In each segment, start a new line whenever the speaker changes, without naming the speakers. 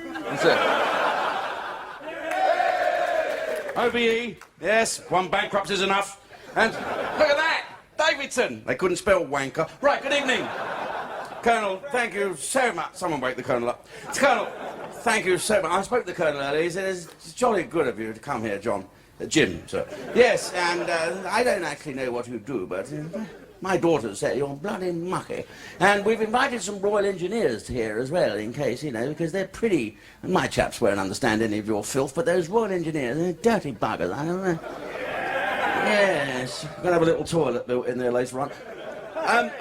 That's it. OBE, yes, one bankrupt is enough. And look at that, Davidson. They couldn't spell wanker. Right, good evening. Colonel, thank you so much. Someone wake the Colonel up. Colonel, thank you so much. I spoke to the Colonel earlier. He said, it's jolly good of you to come here, John. Jim, sir. Yes, and I don't actually know what you do, but my daughter said you're bloody mucky. And we've invited some Royal Engineers here as well, in case, you know, because they're pretty... My chaps won't understand any of your filth, but those Royal Engineers, they're dirty buggers, I don't know. Yes, we're going to have a little toilet built in there later on.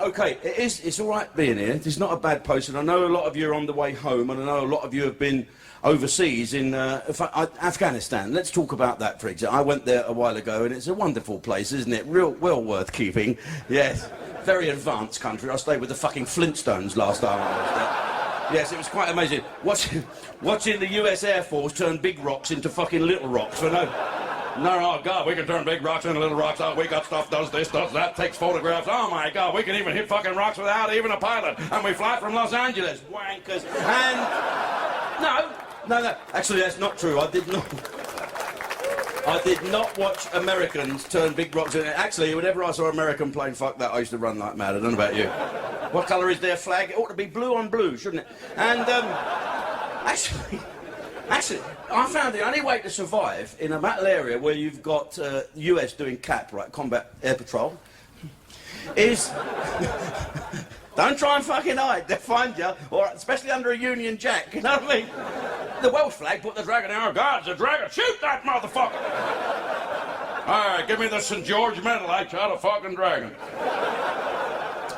OK, it's all right being here. It's not a bad post, and I know a lot of you are on the way home, and I know a lot of you have been overseas in Afghanistan. Let's talk about that for example. I went there a while ago, and it's a wonderful place, isn't it? Well worth keeping. Yes, very advanced country. I stayed with the fucking Flintstones last time I was there. Yes, it was quite amazing. Watching the US Air Force turn big rocks into fucking little rocks for no... No, oh, God, we can turn big rocks into little rocks. Oh, we got stuff, does this, does that, takes photographs. Oh, my God, we can even hit fucking rocks without even a pilot. And we fly from Los Angeles. Wankers. And... No. Actually, that's not true. I did not watch Americans turn big rocks in it. Actually, whenever I saw an American plane, fuck that, I used to run like mad. I don't know about you. What colour is their flag? It ought to be blue on blue, shouldn't it? And, Actually, I found the only way to survive in a battle area where you've got the US doing CAP, right, Combat Air Patrol, is... Don't try and fucking hide, they'll find you, or especially under a Union Jack, you know what I mean? The Welsh flag put the dragon in our guards, the dragon, shoot that motherfucker! All right, give me the St. George medal, I shot a fucking dragon.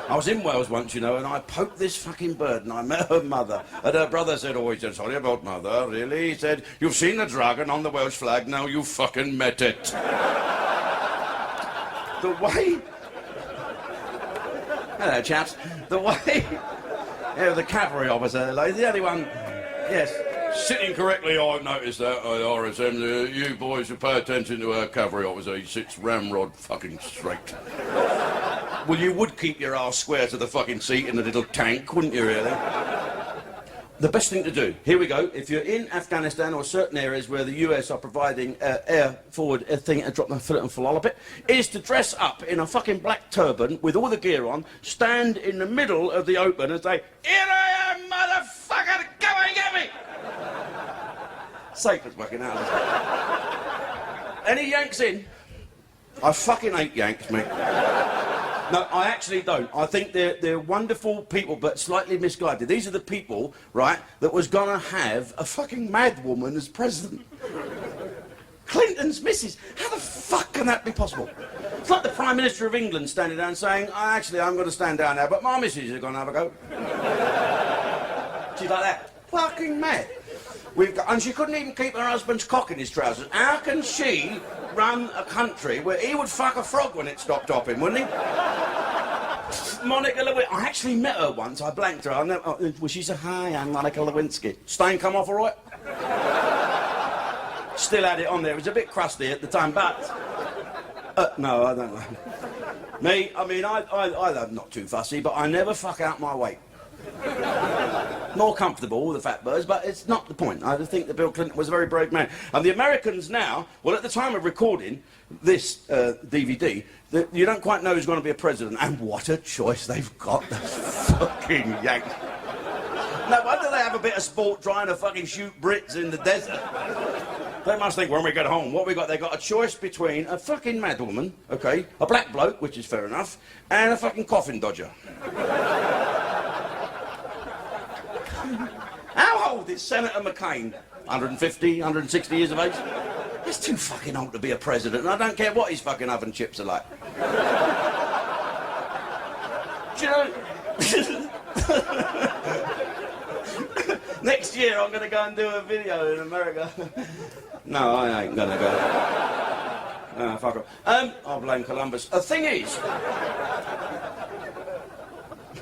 I was in Wales once, you know, and I poked this fucking bird, and I met her mother. And her brother said, oh, he said, sorry about mother, really? He said, you've seen the dragon on the Welsh flag, now you fucking met it. The way... Hello, chaps. The way... Yeah, the cavalry officer, like, the only one... Yes. Sitting correctly, I've noticed that, RSM. You boys should pay attention to our cavalry officer. He sits ramrod fucking straight. Well, you would keep your arse square to the fucking seat in the little tank, wouldn't you, really? The best thing to do, here we go, if you're in Afghanistan or certain areas where the US are providing air forward thing, drop the fillet and fall a bit, is to dress up in a fucking black turban with all the gear on, stand in the middle of the open and say, here I am, motherfucker, come and get me! Safe as fucking hell. Any Yanks in? I fucking hate Yanks, mate. No, I actually don't. I think they're wonderful people, but slightly misguided. These are the people, right, that was gonna have a fucking mad woman as president. Clinton's missus. How the fuck can that be possible? It's like the Prime Minister of England standing down saying, I'm going to stand down now, but my missus is going to have a go. She's like that. Fucking mad. And she couldn't even keep her husband's cock in his trousers. How can she run a country where he would fuck a frog when it stopped hopping, wouldn't he? Monica Lewinsky. I actually met her once. I blanked her. Well, she said, hi, I'm Monica Lewinsky. Stain come off all right? Still had it on there. It was a bit crusty at the time, but... no, I don't know. Me, I mean, I'm not too fussy, but I never fuck out my weight. More comfortable with the fat birds, but it's not the point. I think that Bill Clinton was a very brave man. And the Americans now, well, at the time of recording this DVD, you don't quite know who's going to be a president. And what a choice they've got, the fucking Yanks. No wonder they have a bit of sport trying to fucking shoot Brits in the desert. They must think when we get home, what we got? They got a choice between a fucking madwoman, okay, a black bloke, which is fair enough, and a fucking coffin dodger. How old is Senator McCain? 150, 160 years of age? He's too fucking old to be a president, and I don't care what his fucking oven chips are like. Do you know... Next year I'm going to go and do a video in America. No, I ain't going to go. No, fuck off. I'll blame Columbus. The thing is...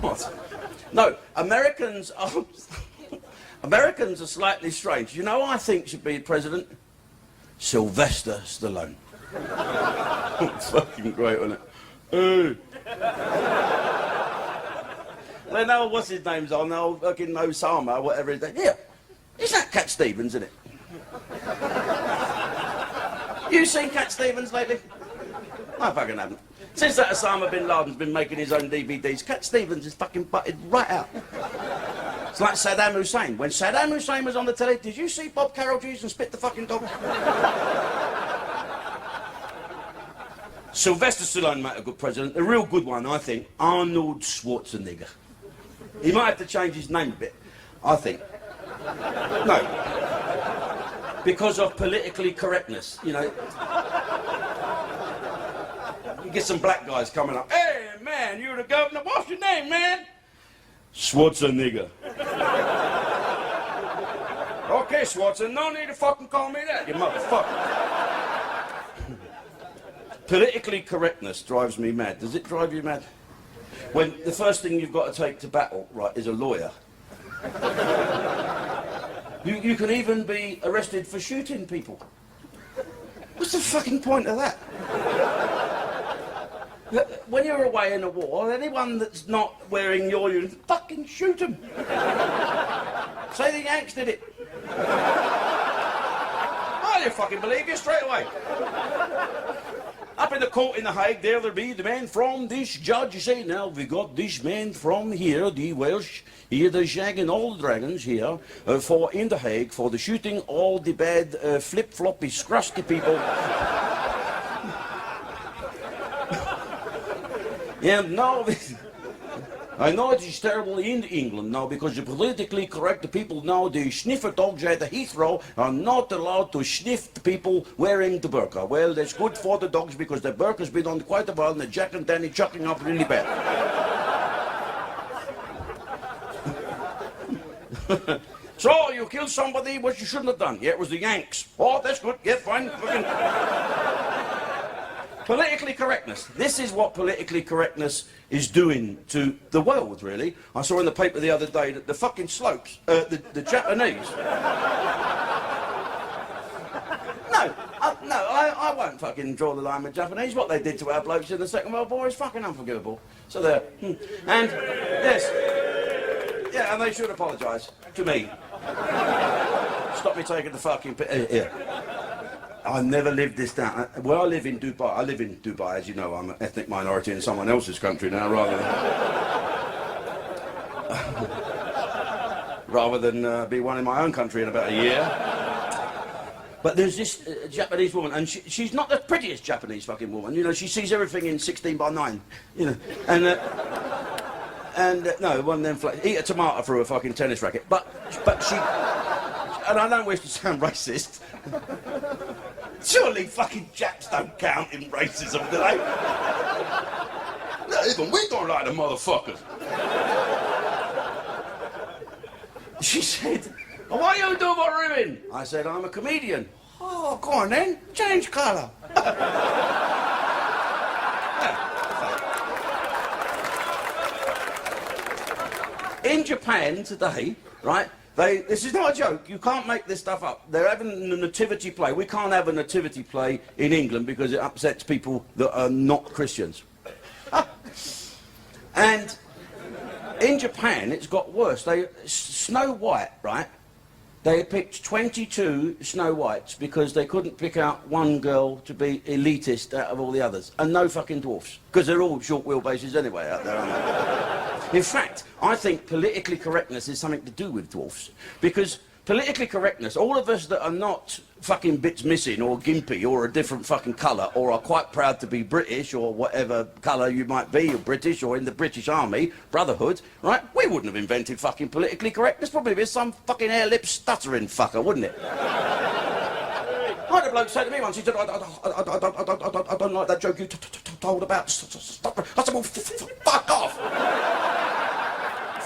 What? No, Americans are slightly strange. You know who I think should be president? Sylvester Stallone. Fucking great, wasn't it? They know what's his name's on, they'll fucking Osama, whatever his name. Here, Is that Cat Stevens, isn't it? You seen Cat Stevens lately? I fucking haven't. Since that Osama bin Laden's been making his own DVDs, Cat Stevens is fucking butted right out. It's like Saddam Hussein. When Saddam Hussein was on the telly, did you see Bob Carroll Jews and spit the fucking dog? Sylvester Stallone made a good president. The real good one, I think, Arnold Schwarzenegger. He might have to change his name a bit, I think. No. Because of politically correctness, you know. You get some black guys coming up. Hey, man, you're the governor. What's your name, man? Schwarzenegger. Okay, Schwarzenegger, no need to fucking call me that, you motherfucker. Politically correctness drives me mad. Does it drive you mad? When the first thing you've got to take to battle, right, is a lawyer. You can even be arrested for shooting people. What's the fucking point of that? When you're away in a war, anyone that's not wearing your uniform, fucking shoot them. Say the Yanks did it. Oh, you fucking believe you straight away. Up in the court in The Hague, there'll be the man from this judge. You say, now we got this man from here, the Welsh, here the shagging all the dragons here, for in The Hague, for the shooting all the bad flip-floppy, scrusty people. And now, I know it is terrible in England now because the politically correct people now, the sniffer dogs at the Heathrow are not allowed to sniff the people wearing the burqa. Well, that's good for the dogs because the burqa's been on quite a while and the Jack and Danny chucking up really bad. So, you killed somebody, what you shouldn't have done. Yeah, it was the Yanks. Oh, that's good. Yeah, fine. Politically correctness. This is what politically correctness is doing to the world, really. I saw in the paper the other day that the fucking slopes, the Japanese... No, I won't fucking draw the line with Japanese. What they did to our blokes in the Second World War is fucking unforgivable. So there. And, yes. Yeah, and they should apologise to me. Stop me taking the fucking... yeah. I never lived this down. Well, I live in Dubai, as you know. I'm an ethnic minority in someone else's country now, rather than be one in my own country in about a year. But there's this Japanese woman, and she's not the prettiest Japanese fucking woman. You know, she sees everything in 16:9. You know, and no, one of them eat a tomato through a fucking tennis racket. But she, and I don't wish to sound racist. Surely fucking Japs don't count in racism, do they? No, even we don't like the motherfuckers. She said, well, what are you doing for a living? I said, I'm a comedian. Oh, go on then, change colour. In Japan today, right, this is not a joke, you can't make this stuff up. They're having a nativity play. We can't have a nativity play in England because it upsets people that are not Christians. And in Japan, it's got worse. Snow White, right? They picked 22 Snow Whites because they couldn't pick out one girl to be elitist out of all the others. And no fucking dwarfs. Because they're all short wheelbases anyway out there, aren't they? In fact, I think politically correctness is something to do with dwarfs. Because politically correctness, all of us that are not fucking bits missing or gimpy or a different fucking colour or are quite proud to be British or whatever colour you might be, or British or in the British Army, Brotherhood, right? We wouldn't have invented fucking politically correctness. Probably be some fucking hair-lip stuttering fucker, wouldn't it? I had a bloke say to me once, he said, I don't like that joke you told about stuttering. I said, well, fuck off!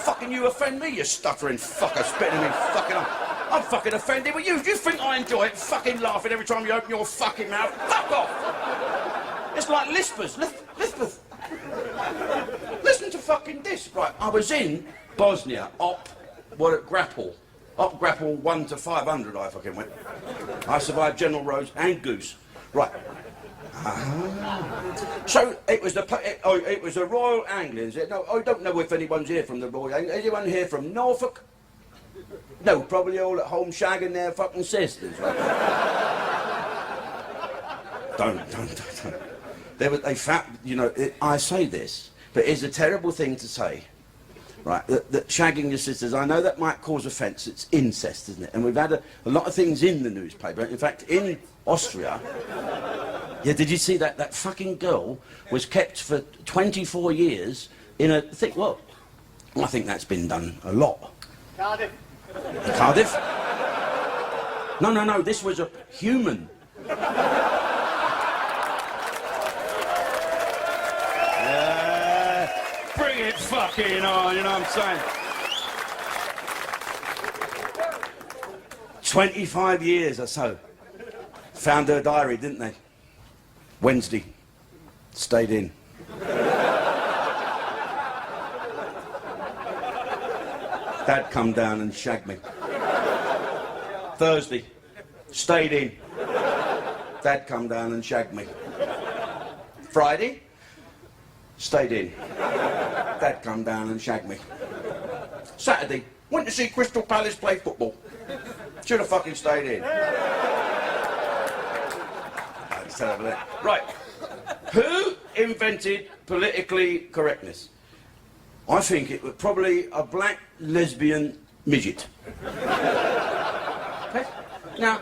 Fucking you offend me, you stuttering fucker, spitting me fucking off. I'm fucking offended with you. You think I enjoy it, fucking laughing every time you open your fucking mouth? Fuck off! It's like lispers. Lispers. Listen to fucking this. Right, I was in Bosnia, grapple. Op grapple 1 to 500, I fucking went. I survived General Rose and Goose. Right. So it was the Royal Anglians. No, I don't know if anyone's here from the Royal Anglians. Anyone here from Norfolk? No, probably all at home shagging their fucking sisters. Right? Don't. They found, you know, I say this, but it's a terrible thing to say. Right, that shagging your sisters, I know that might cause offence, it's incest, isn't it? And we've had a lot of things in the newspaper. In fact, in Austria, yeah, did you see that? That fucking girl was kept for 24 years in a thing, well, I think that's been done a lot.
Cardiff.
Cardiff? No, this was a human. Bring it fucking on, you know what I'm saying? 25 years or so. Found her diary, didn't they? Wednesday. Stayed in. Dad come down and shagged me. Thursday. Stayed in. Dad come down and shagged me. Friday. Stayed in. Dad come down and shagged me. Saturday, went to see Crystal Palace play football. Should have fucking stayed in. Right. Who invented politically correctness? I think it was probably a black lesbian midget. Okay? Now,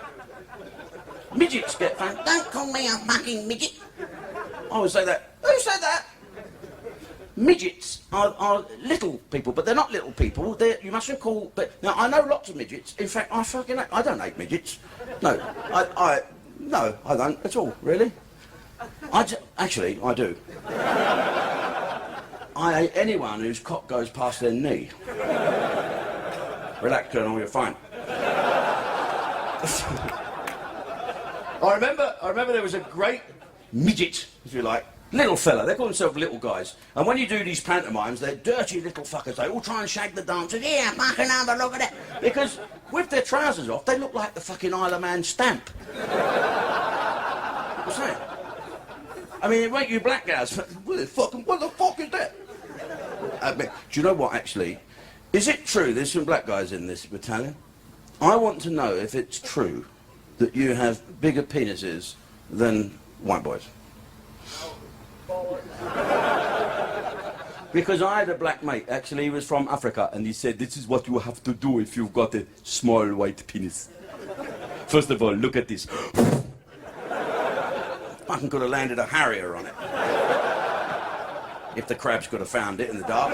midgets get found. Don't call me a fucking midget. I would say that. Who said that? Midgets are little people, but they're not little people. You mustn't call. But now I know lots of midgets. In fact, I don't hate midgets. No, no, I don't at all. Really, actually I do. I hate anyone whose cock goes past their knee. Relax, Colonel, you're fine. I remember there was a great midget, if you like. Little fella, they call themselves little guys. And when you do these pantomimes, they're dirty little fuckers. They all try and shag the dancers. Yeah, fucking have a look at that. Because with their trousers off, they look like the fucking Isle of Man stamp. What's that? I mean, it make you black guys. What the fuck is that? Do you know what, actually? Is it true, there's some black guys in this battalion? I want to know if it's true that you have bigger penises than white boys. Because I had a black mate, actually he was from Africa, and he said, this is what you have to do if you've got a small white penis. First of all, look at this. Fucking could have landed a Harrier on it. If the crabs could have found it in the dark.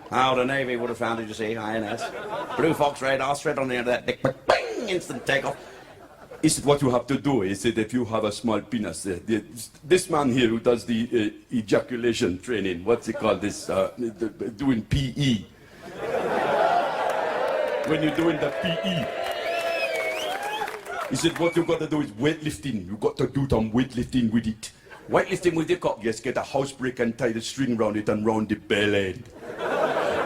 How the Navy would have found it, you see, INS. Blue Fox radar, straight on the end of that dick, bang, instant takeoff. He said, what you have to do, he said, if you have a small penis, this man here who does the ejaculation training, what's he called this, doing PE. When you're doing the PE. He said, what you got to do is weightlifting. You got to do some weightlifting with it. Weightlifting with your cock, yes, get a house brick and tie the string around it and round the bell end.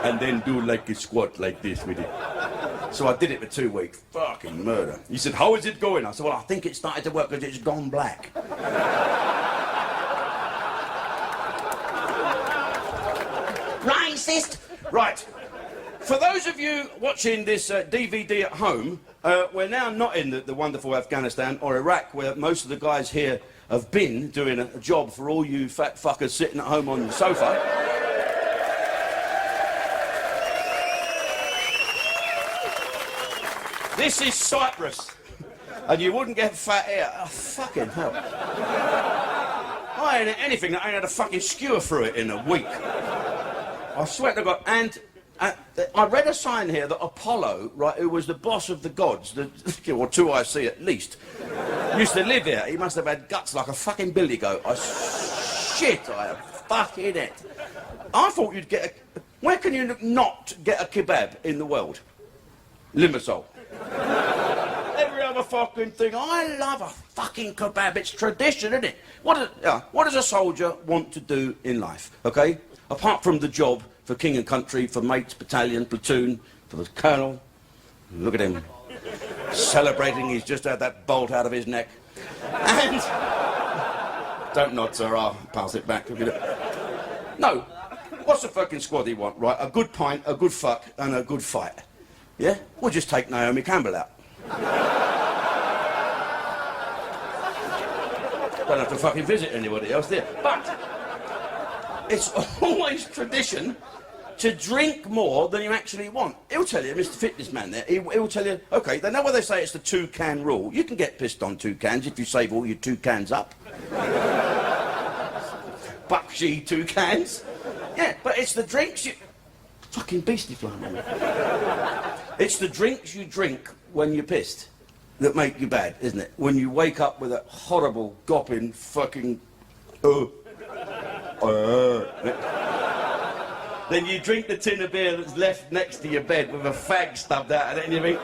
And then do like a squat like this with it. So I did it for 2 weeks. Fucking murder. He said, how is it going? I said, well, I think it started to work because it's gone black. Racist! Right. For those of you watching this DVD at home, we're now not in the wonderful Afghanistan or Iraq, where most of the guys here have been doing a job for all you fat fuckers sitting at home on the sofa. This is Cyprus, and you wouldn't get fat here. Oh, fucking hell. I ain't had anything that ain't had a fucking skewer through it in a week. I swear to God. And I read a sign here that Apollo, right, who was the boss of the gods, or 2IC at least, used to live here. He must have had guts like a fucking billy goat. Shit, I am fucking it. I thought you'd get a... Where can you not get a kebab in the world? Limassol. Every other fucking thing. I love a fucking kebab. It's tradition, isn't it? What does a soldier want to do in life, okay? Apart from the job for king and country, for mates, battalion, platoon, for the colonel. Look at him. Celebrating he's just had that bolt out of his neck. And... Don't nod, sir. I'll pass it back. No. What's the fucking squad he want, right? A good pint, a good fuck, and a good fight. Yeah? We'll just take Naomi Campbell out. Don't have to fucking visit anybody else there. But it's always tradition to drink more than you actually want. He'll tell you, Mr. Fitness Man there, he'll tell you, okay, they know why they say it's the 2-can rule. You can get pissed on 2 cans if you save all your 2 cans up. Bucksy 2 cans. Yeah, but it's the drinks you... Fucking beastie fly, man. It's the drinks you drink when you're pissed that make you bad, isn't it? When you wake up with a horrible, gopping, fucking... Then you drink the tin of beer that's left next to your bed with a fag stubbed out of it, and you think...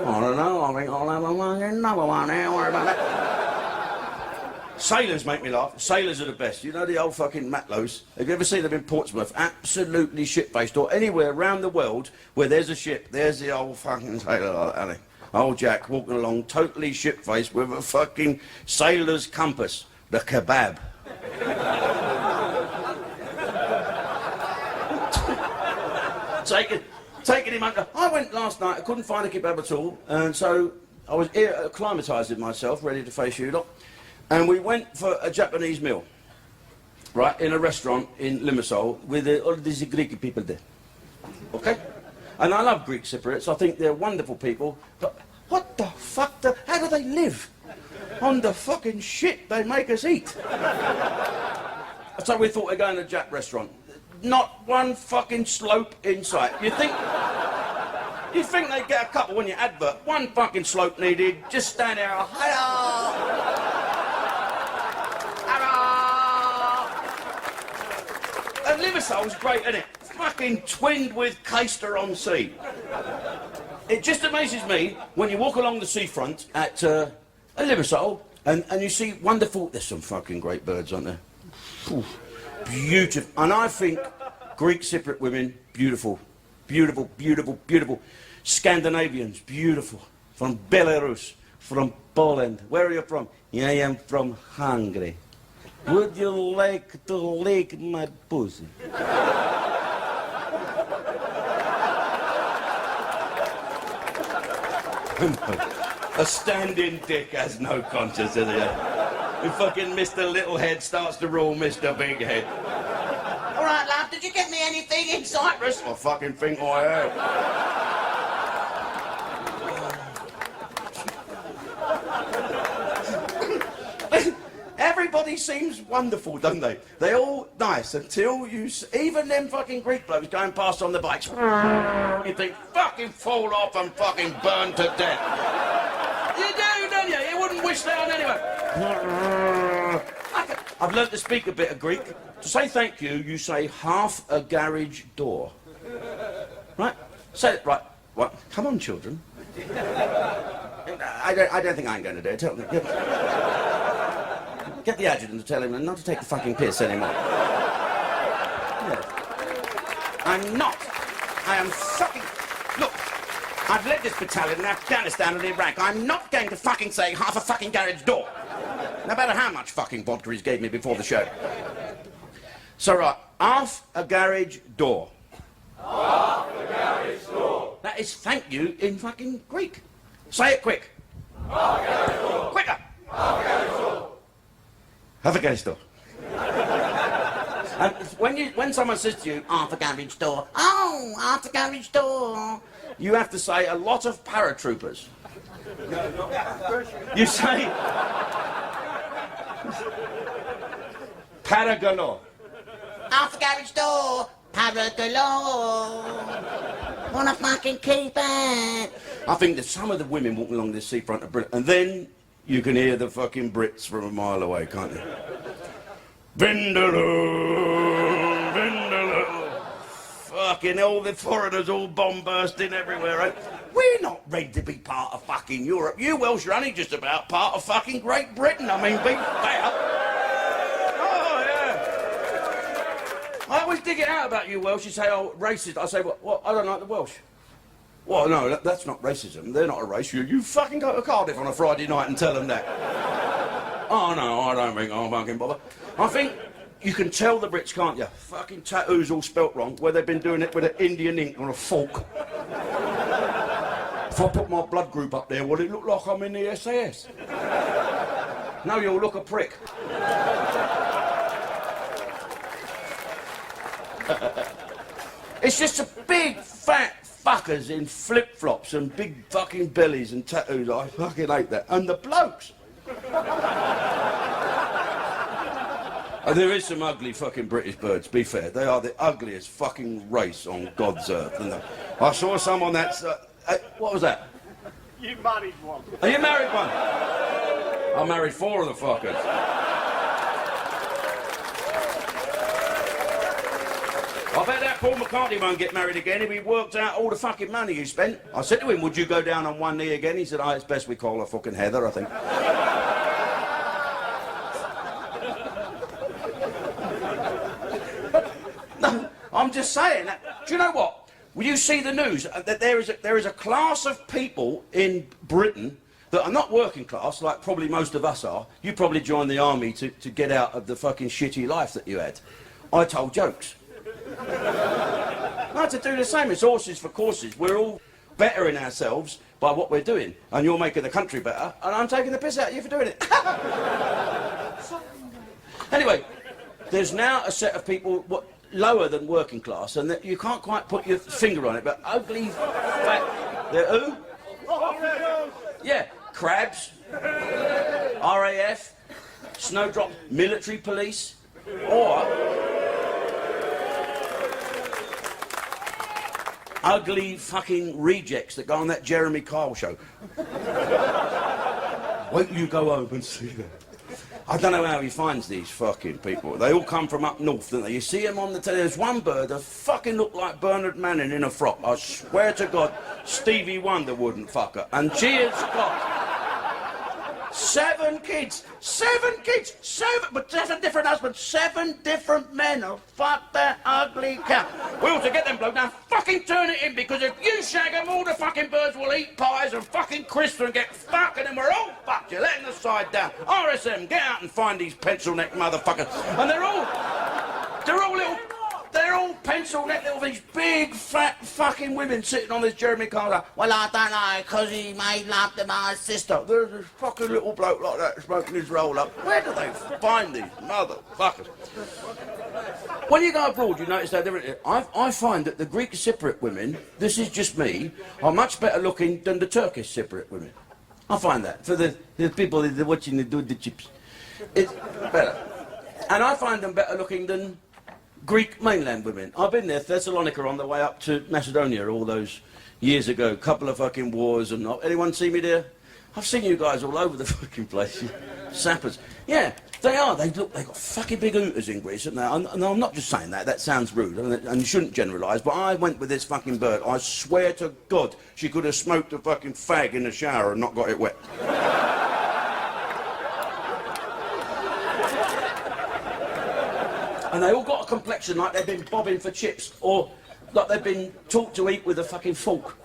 I don't know, I think I'll have another one now, worry about that. Sailors make me laugh. Sailors are the best. You know the old fucking Matlows? Have you ever seen them in Portsmouth? Absolutely shit-faced. Or anywhere around the world where there's a ship, there's the old fucking sailor like that, old Jack walking along, totally shit-faced with a fucking sailor's compass. The kebab. Taking him under. I went last night, I couldn't find a kebab at all, and so I was acclimatising myself, ready to face you lot, and we went for a Japanese meal, right, in a restaurant in Limassol with all these Greek people there, okay? And I love Greek Cypriots, I think they're wonderful people, but what the fuck, how do they live on the fucking shit they make us eat? So we thought we'd go in a Jap restaurant. Not one fucking slope in sight. You think they'd get a couple when you advert? One fucking slope needed. Just stand there. Hello. Hello. And Limassol's great, isn't it? Fucking twinned with Caister-on-Sea. It just amazes me when you walk along the seafront at Limassol and you see wonderful. There's some fucking great birds, aren't there? Ooh. Beautiful. And I think Greek Cypriot women, beautiful. Beautiful, beautiful, beautiful. Scandinavians, beautiful. From Belarus, from Poland. Where are you from? I am from Hungary. Would you like to lick my pussy? A standing dick has no conscience, is it? And fucking Mr. Littlehead starts to rule Mr. Bighead. All right, love, did you get me anything in Cyprus? I fucking think I have. Everybody seems wonderful, don't they? They're all nice until you... Even them fucking Greek blokes going past on the bikes. You think, fucking fall off and fucking burn to death. You do, don't you? You wouldn't wish that on anyone. I've learnt to speak a bit of Greek. To say thank you, you say half a garage door. Right? Say it right. What? Come on, children. I don't think I'm going to do it. Tell them. Get the adjutant to tell him not to take the fucking piss anymore. Yeah. I'm not. I am fucking... Look. I've led this battalion in Afghanistan and Iraq. I'm not going to fucking say half a fucking garage door. No matter how much fucking vodka he's gave me before the show. So, right, half a garage door. Half a garage door. That is thank you in fucking Greek. Say it quick. Half a garage door. Quicker. Half a garage door. Half a garage door. And when someone says to you, half a garage door, oh, half a garage door, you have to say a lot of paratroopers. You say... Paragalo. Half a garage door, Paragalo. Wanna fucking keep it. I think that some of the women walking along this seafront are brilliant. And then you can hear the fucking Brits from a mile away, can't you? Vindaloo, Vindaloo. Fucking all the foreigners all bomb bursting everywhere, right? We're not ready to be part of fucking Europe. You Welsh are only just about part of fucking Great Britain. I mean, be fair. Oh, yeah. I always dig it out about you Welsh. You say, oh, racist. I say, what? I don't like the Welsh. Well, no, that's not racism. They're not a race. You fucking go to Cardiff on a Friday night and tell them that. Oh, no, I don't think I'll fucking bother. I think you can tell the Brits, can't you? Fucking tattoos all spelt wrong, where they've been doing it with an Indian ink on a fork. If I put my blood group up there, will it look like I'm in the SAS? No, you'll look a prick. It's just a big, fat fuckers in flip-flops and big fucking bellies and tattoos. I fucking hate that. And the blokes. And there is some ugly fucking British birds, be fair. They are the ugliest fucking race on God's earth. And I saw someone that's... what was that?
You married one.
Are you married one? I married 4 of the fuckers. I bet that Paul McCartney won't get married again if he worked out all the fucking money he spent. I said to him, would you go down on one knee again? He said, it's best we call her fucking Heather, I think. No, I'm just saying. Do you know what? Will you see the news? That there is a class of people in Britain that are not working class, like probably most of us are. You probably joined the army to get out of the fucking shitty life that you had. I told jokes. I had to do the same. It's horses for courses. We're all bettering ourselves by what we're doing. And you're making the country better, and I'm taking the piss out of you for doing it. Anyway, there's now a set of people lower than working class, and that you can't quite put your finger on it, but ugly, fat... They're who? Yeah, crabs, RAF, snowdrop, military police, or... ugly fucking rejects that go on that Jeremy Kyle show. Wait till you go home and see them. I don't know how he finds these fucking people. They all come from up north, don't they? You see them on the telly. There's one bird that fucking looked like Bernard Manning in a frock. I swear to God, Stevie Wonder wouldn't fuck her. And she has got 7 kids. 7 kids. 7, but 7 different husbands. 7 different men. Oh, fuck that ugly cow. We ought to get them bloke now. Fucking turn it in, because if you shag them, all the fucking birds will eat pies and fucking crisps and get fucked, and then we're all fucked. You're letting the side down. RSM, get out and find these pencil neck motherfuckers. And they're all pencil neck little these big fat fucking women sitting on this Jeremy Kyle. Well, I don't know, because he made love to my sister. There's this fucking little bloke like that smoking his roll up. Where do they find these motherfuckers? When you go abroad, you notice how different it is. I find that the Greek Cypriot women, this is just me, are much better looking than the Turkish Cypriot women. I find that. For the people that are watching the do the chips. It's better. And I find them better looking than Greek mainland women. I've been there, Thessalonica, on the way up to Macedonia all those years ago. Couple of fucking wars and not. Anyone see me there? I've seen you guys all over the fucking place. Sappers. Yeah, they are. They've got fucking big hooters in Greece, haven't they? And I'm not just saying that. That sounds rude, and you shouldn't generalise, but I went with this fucking bird. I swear to God, she could have smoked a fucking fag in the shower and not got it wet. And they all got a complexion like they've been bobbing for chips, or like they've been taught to eat with a fucking fork.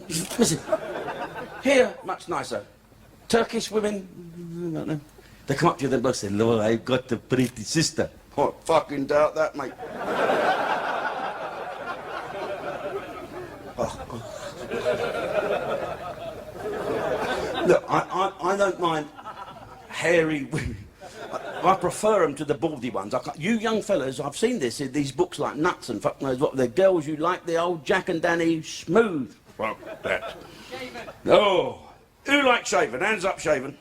Listen, here, much nicer. Turkish women, I don't know. They come up to you and they say, Lord, I've got a pretty sister. I fucking doubt that, mate. Oh. Look, I don't mind hairy women. I prefer them to the baldy ones. You young fellas, I've seen this in these books like Nuts and fuck knows what. The girls you like, the old Jack and Danny smooth. Fuck that. Oh, who likes shaven? Hands up, shaven.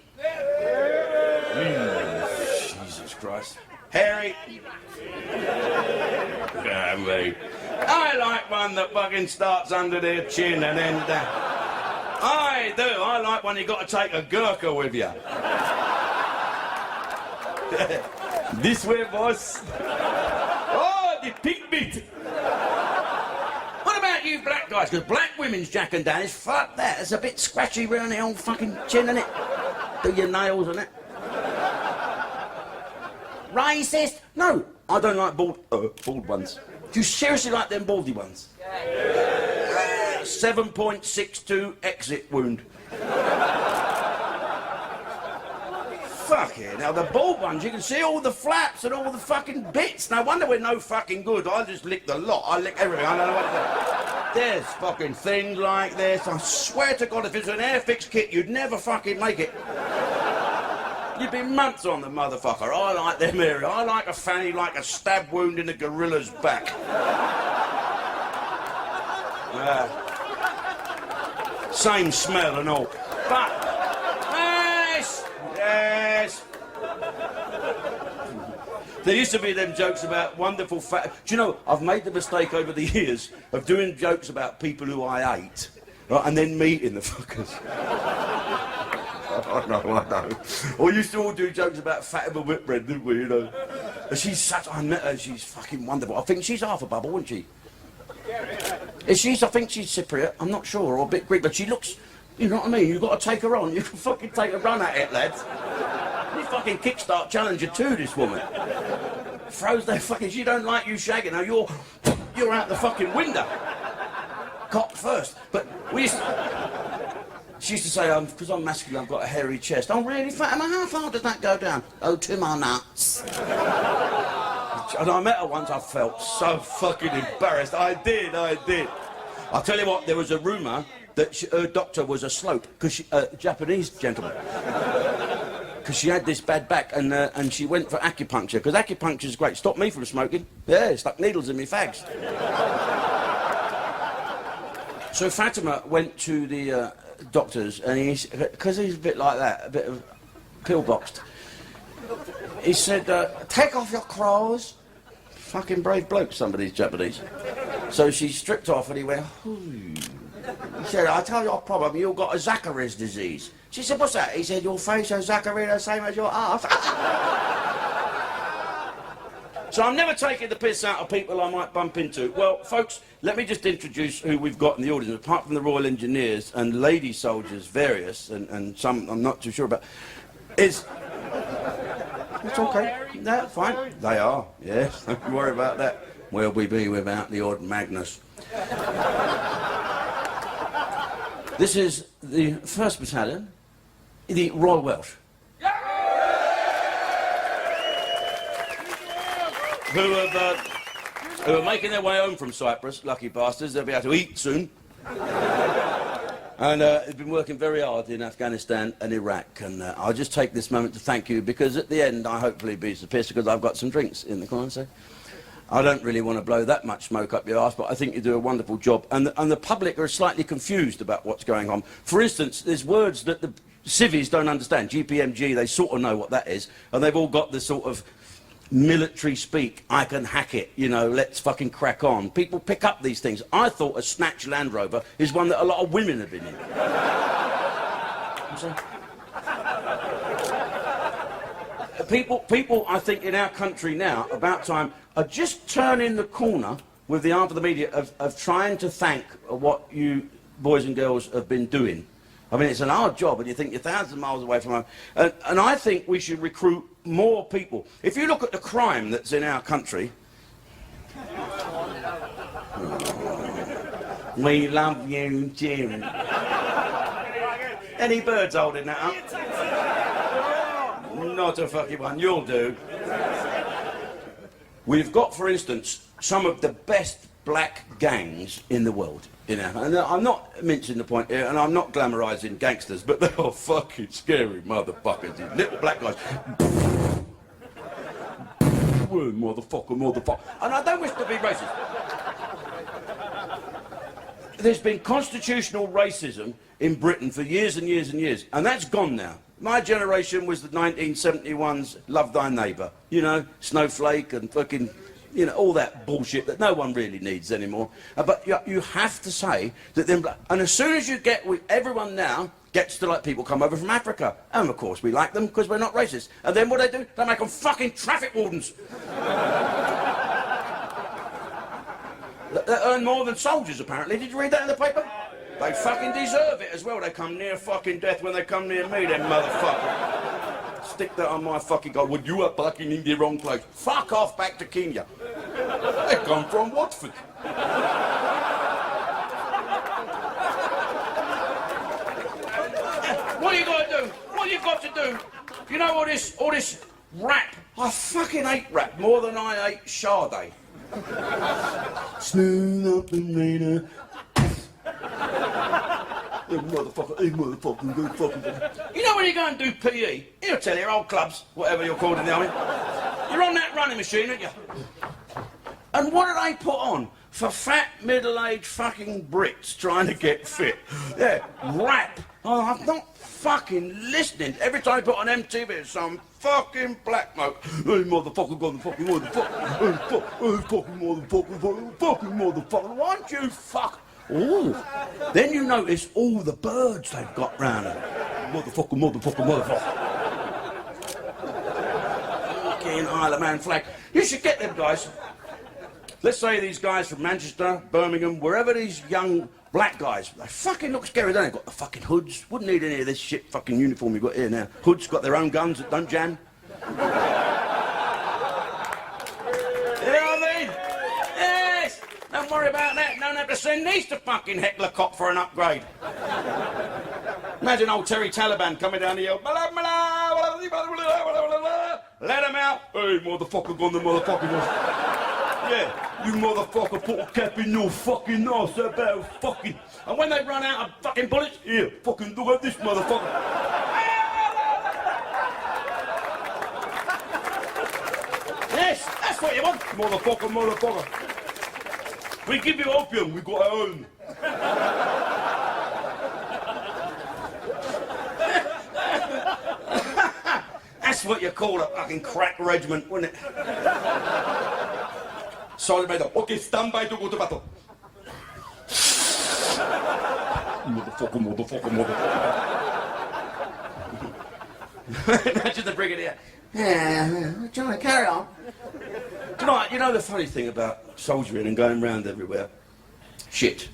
Jesus Christ. Hairy. Damn me. I like one that fucking starts under their chin and then down. I do. I like one you got to take a Gurkha with you. This way, boss. Oh, the pig bit. What about you black guys? Because black women's Jack and Danny's, fuck that. It's a bit scratchy round the old fucking chin, innit? Do your nails and that. Racist? No, I don't like bald ones. Do you seriously like them baldy ones? 7.62 exit wound. Fuck Fuck it. Now, the bald ones, you can see all the flaps and all the fucking bits. No wonder we're no fucking good. I just lick the lot. I lick everything. I don't know what to do. There's fucking things like this. I swear to God, if it was an Airfix kit, you'd never fucking make it. You'd be months on the motherfucker. I like them areas. I like a fanny like a stab wound in a gorilla's back. Same smell and all. But, yes. There used to be them jokes about wonderful fat... Do you know, I've made the mistake over the years of doing jokes about people who I ate, right, and then meeting the fuckers. I know. We used to all do jokes about Fatima Whitbread, didn't we, you know? And she's such... I met her, she's fucking wonderful. I think she's half a bubble, isn't she? Is she? I think she's Cypriot, I'm not sure, or a bit Greek, but she looks... You know what I mean? You've got to take her on. You can fucking take a run at it, lads. You fucking kickstart Challenger 2, this woman. Throws that fucking... She don't like you shagging her. You're out the fucking window. Cock first. But we used to... She used to say, because I'm masculine, I've got a hairy chest. Oh, really, Fatima? How far does that go down? Oh, to my nuts. And I met her once, I felt so fucking embarrassed. I did. I'll tell you what, there was a rumour that her doctor was a slope, because Japanese gentleman. Because she had this bad back, and she went for acupuncture, because acupuncture is great. Stopped me from smoking. Yeah, stuck needles in me fags. So Fatima went to the doctors, and because he's a bit like that, a bit of pillboxed, he said, take off your clothes. Fucking brave bloke, some of these Japanese. So she stripped off, and he went, ooh. He said, I tell you a problem, you've got a Zacharias disease. She said, what's that? He said, your face has Zacharias the same as your ass. So I'm never taking the piss out of people I might bump into. Well, folks, let me just introduce who we've got in the audience. Apart from the Royal Engineers and lady soldiers, various, and some I'm not too sure about, is... It's okay. That's fine. They are, yes. Don't worry about that. Where'll we be without the odd Magnus? This is the 1st Battalion, the Royal Welsh. Who are making their way home from Cyprus, lucky bastards. They'll be able to eat soon. And they've been working very hard in Afghanistan and Iraq. And I'll just take this moment to thank you, because at the end I hopefully be the piss, because I've got some drinks in the corner. So I don't really want to blow that much smoke up your arse, but I think you do a wonderful job. And the public are slightly confused about what's going on. For instance, there's words that the civvies don't understand. GPMG, they sort of know what that is. And they've all got the sort of military speak, I can hack it, you know, let's fucking crack on. People pick up these things. I thought a snatch Land Rover is one that a lot of women have been in. People, I think, in our country now, about time, are just turning the corner with the arm of the media of trying to thank what you boys and girls have been doing. I mean, it's an hard job, and you think you're thousands of miles away from home. And I think we should recruit more people. If you look at the crime that's in our country... We love you, Jim. Any birds holding that up? Not a fucking one. You'll do. We've got, for instance, some of the best black gangs in the world. And I'm not mincing the point here, and I'm not glamorising gangsters, but they are fucking scary motherfuckers. These little black guys. Motherfucker. And I don't wish to be racist. There's been constitutional racism in Britain for years and years and years, and that's gone now. My generation was the 1971's Love Thy Neighbour. You know, Snowflake and fucking... You know, all that bullshit that no one really needs anymore. But you have to say that then... And as soon as you get... Everyone now gets to like people come over from Africa. And of course we like them because we're not racist. And then what do? They make them fucking traffic wardens. They earn more than soldiers, apparently. Did you read that in the paper? They fucking deserve it as well. They come near fucking death when they come near me, them motherfuckers. Stick that on my fucking god. Well, you are fucking in the wrong place. Fuck off back to Kenya. They come from Watford. What you got to do? What you got to do? You know all this rap? I fucking hate rap more than I hate Sade. Smooth up and later. Hey motherfucker, go fucking. You know when you go and do PE, he'll tell you, old clubs, whatever you're called in the army. You're on that running machine, aren't you? And what do they put on? For fat, middle-aged fucking Brits trying to get fit. Yeah, rap. Oh, I'm not fucking listening. Every time I put on MTV, it's some fucking black bloke. Hey, motherfucker, gone the fucking motherfucker. Hey, fucking motherfucker. Why don't you fuck? Ooh. Then you notice all the birds they've got round them. Motherfucker. Fucking Isle of Man flag. You should get them guys. Let's say these guys from Manchester, Birmingham, wherever these young black guys, they fucking look scary, don't they? Got the fucking hoods. Wouldn't need any of this shit fucking uniform you've got here now. Hoods got their own guns that don't jam. You know what I mean? Yes! Don't worry about that. Don't have to send these to fucking Heckler Cop for an upgrade. Imagine old Terry Taliban coming down the hill. Let him out. Hey, motherfucker, gone the motherfucking... Yeah, you motherfucker put a cap in your fucking ass about fucking... And when they run out of fucking bullets, here, fucking look at this motherfucker. Yes, that's what you want. Motherfucker. We give you opium, we got our own. That's what you call a fucking crack regiment, wouldn't it? Sorry, mate. Okay, stand by to go to battle. Motherfucker. Imagine the brigadier. Yeah, Johnny, carry on. You know the funny thing about soldiering and going round everywhere? Shit.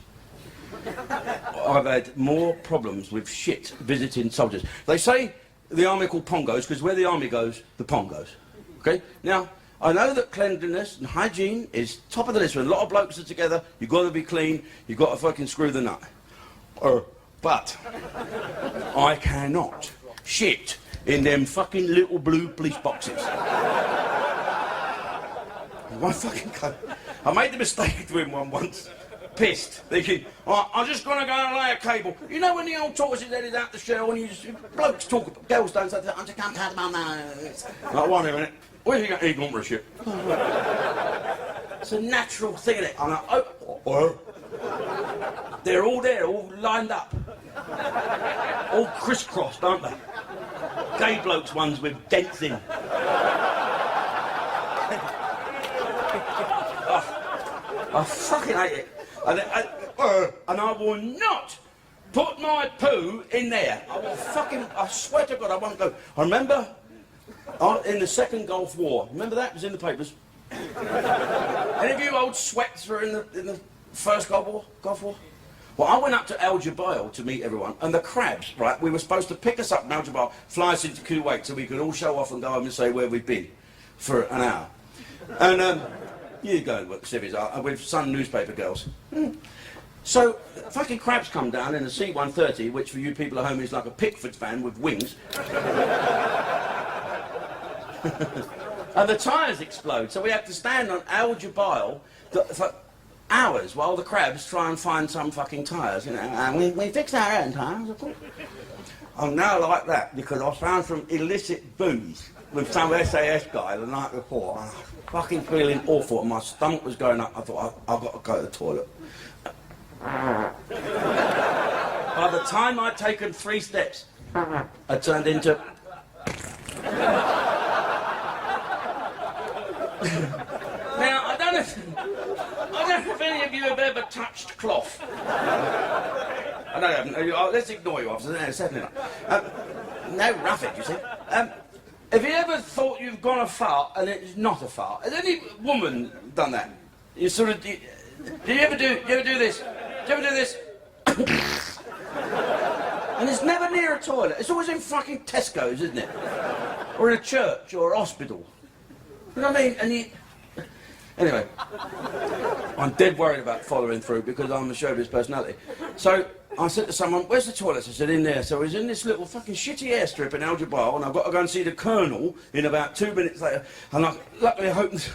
I've had more problems with shit visiting soldiers. They say the army called Pongos because where the army goes, the Pong goes. Okay? Now, I know that cleanliness and hygiene is top of the list. When a lot of blokes are together, you've got to be clean, you've got to fucking screw the nut. But I cannot shit in them fucking little blue police boxes. I made the mistake of doing one once. Pissed, thinking, right, I'm just going to go and lay a cable. You know when the old tortoise is headed out the shell and blokes talk, girls don't say, I'm just going to cut my nose. Like, wait a minute. Where's he got gone for a shit? It's a natural thing, isn't it? I'm like, oh. They're all there, all lined up. All crisscrossed, aren't they? Gay blokes ones with dents in. I fucking hate it. And I will not put my poo in there. I swear to God, I won't go. I remember in the Second Gulf War, remember that? It was in the papers. Any of you old sweats were in the First Gulf War? Well, I went up to Al Jubail to meet everyone, and the crabs, right, we were supposed to pick us up from Al Jubail, fly us into Kuwait so we could all show off and go home and say where we've been for an hour. And you go what the civvies are, with Sun newspaper girls. So, fucking crabs come down in a C-130, which for you people at home is like a Pickford van with wings. And the tyres explode, so we have to stand on Al Jubail for hours while the crabs try and find some fucking tyres, you know. And we fix our own tyres, of course. I'm now like that because I found some illicit booze with some SAS guy the night before, and I was fucking feeling awful, and my stomach was going up. I thought, I've got to go to the toilet. By the time I'd taken 3 steps, I turned into... Now, I don't know if any of you have ever touched cloth. I know you haven't. Let's ignore you, officer. No, certainly not. No roughage, you see. Have you ever thought you've gone a fart and it's not a fart? Has any woman done that? You sort of... Do you ever do this? Do you ever do this? And it's never near a toilet. It's always in fucking Tesco's, isn't it? Or in a church or a hospital. You know what I mean? And anyway, I'm dead worried about following through because I'm a showbiz personality. So, I said to someone, where's the toilets? I said, in there. So I was in this little fucking shitty airstrip in Al Jabal, and I've got to go and see the Colonel in about 2 minutes later. And luckily I opened,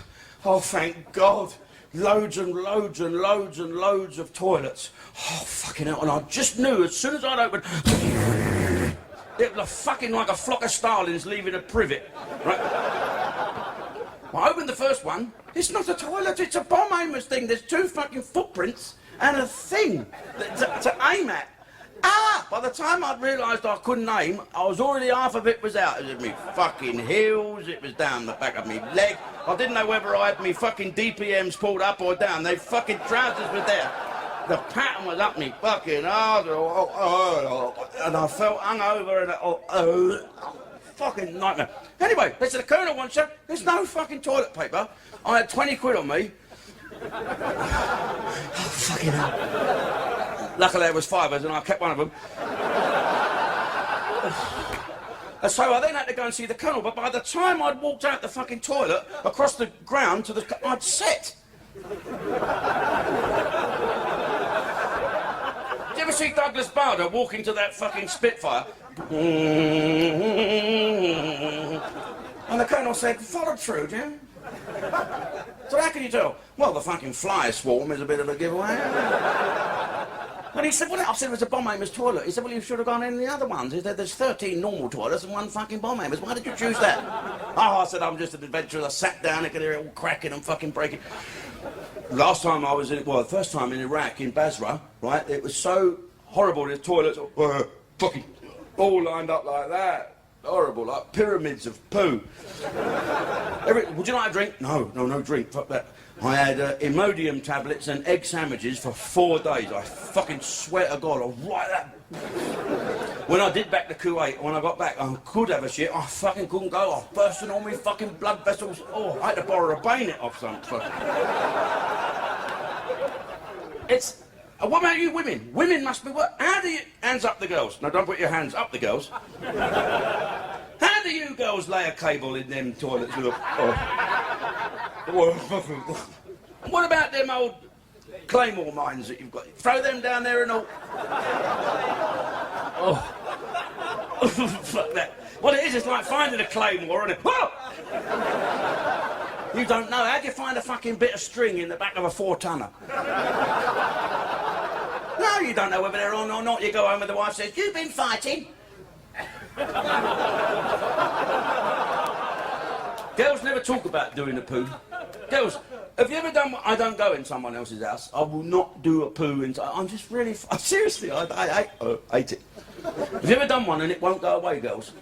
oh, thank God, loads and loads and loads and loads of toilets. Oh, fucking hell. And I just knew as soon as I'd opened, it was fucking like a flock of starlings leaving a privet. Right? I opened the first one. It's not a toilet, it's a bomb aimer's thing. There's 2 fucking footprints and a thing to aim at. By the time I'd realised I couldn't aim, I was already half of it was out. It was at me fucking heels, it was down the back of me leg. I didn't know whether I had me fucking DPMs pulled up or down. They fucking trousers were there. The pattern was up me fucking arse, and I felt hungover and fucking nightmare. Anyway, they said, the Colonel wants you. There's no fucking toilet paper. I had 20 quid on me. Oh, fucking hell. Luckily there was 5 and I kept one of them. And so I then had to go and see the Colonel, but by the time I'd walked out the fucking toilet, across the ground to I'd set. Did you ever see Douglas Bader walking to that fucking Spitfire? And the Colonel said, follow through, Jim. So how can you tell? Well, the fucking fly swarm is a bit of a giveaway. And he said, well, I said it was a bomb aimer's toilet. He said, well, you should have gone in the other ones. He said, there's 13 normal toilets and 1 fucking bomb aimer's. Why did you choose that? Oh, I said, I'm just an adventurer. I sat down, I could hear it all cracking and fucking breaking. Last time I was in, well, the first time in Iraq, in Basra, right, it was so horrible, the toilets fucking all lined up like that. Horrible, like pyramids of poo. Would you like a drink? No drink, fuck that. I had Imodium tablets and egg sandwiches for 4 days. I fucking swear to God, I'll write that. When I did back to Kuwait, when I got back, I could have a shit, I fucking couldn't go. I was bursting all my fucking blood vessels. Oh, I had to borrow a bayonet off some fucking... It's... what about you women? Women must be... How do you... Hands up the girls. No, don't put your hands up the girls. How do you girls lay a cable in them toilets with a... What about them old claymore mines that you've got? Throw them down there and all... Oh. Fuck that. What it is, it's like finding a claymore and it... Whoa! You don't know. How do you find a fucking bit of string in the back of a 4-tonner? No, you don't know whether they're on or not. You go home and the wife says, you've been fighting. Girls never talk about doing a poo. Girls, have you ever done what? I don't go in someone else's house. I will not do a poo in... I'm just really... Seriously, I hate it. Have you ever done one and it won't go away, girls?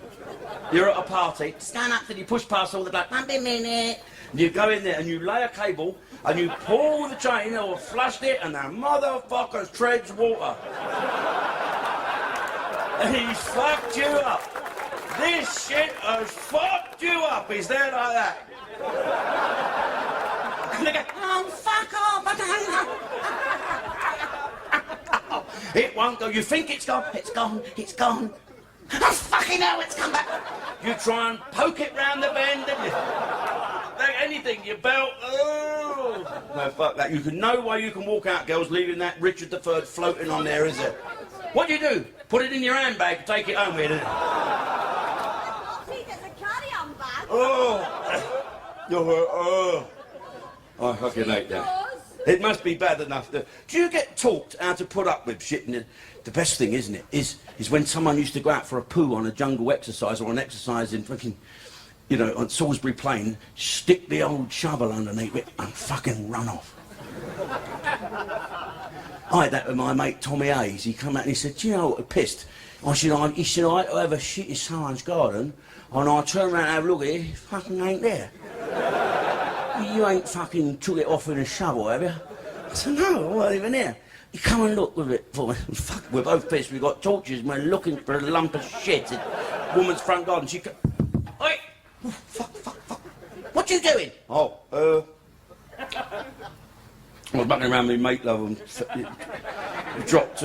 You're at a party, stand up and you push past all the black, one minute. You go in there and you lay a cable and you pull the chain or flushed it and the motherfucker treads water. And he's fucked you up. This shit has fucked you up. He's there like that. And they go, oh, fuck off. It won't go. You think it's gone. It's gone. It's gone. Oh, fucking hell, it's come back. You try and poke it round the bend, don't you? Like anything, your belt. Oh. No, fuck that. You can no way you can walk out, girls, leaving that Richard III floating on there, is there? What do you do? Put it in your handbag, take it home with you.
See, there's a carry-on bag.
Oh. I fucking hate that. It must be bad enough. Do you get taught how to put up with shit? The best thing, isn't it, is when someone used to go out for a poo on a jungle exercise or an exercise in fucking, you know, on Salisbury Plain, stick the old shovel underneath it and fucking run off. I had that with my mate Tommy Hayes. He come out and he said, do you know what, I pissed? He said, I had to have a shit in someone's garden, and I turned around and have a look at it, it fucking ain't there. You ain't fucking took it off with a shovel, have you? I said, no, I wasn't even here. You come and look with it for me. Fuck, we're both pissed. We've got torches and we're looking for a lump of shit in woman's front garden. She oi! Oh, fuck. What you doing? Oh, I was bucking around with my mate, love, and dropped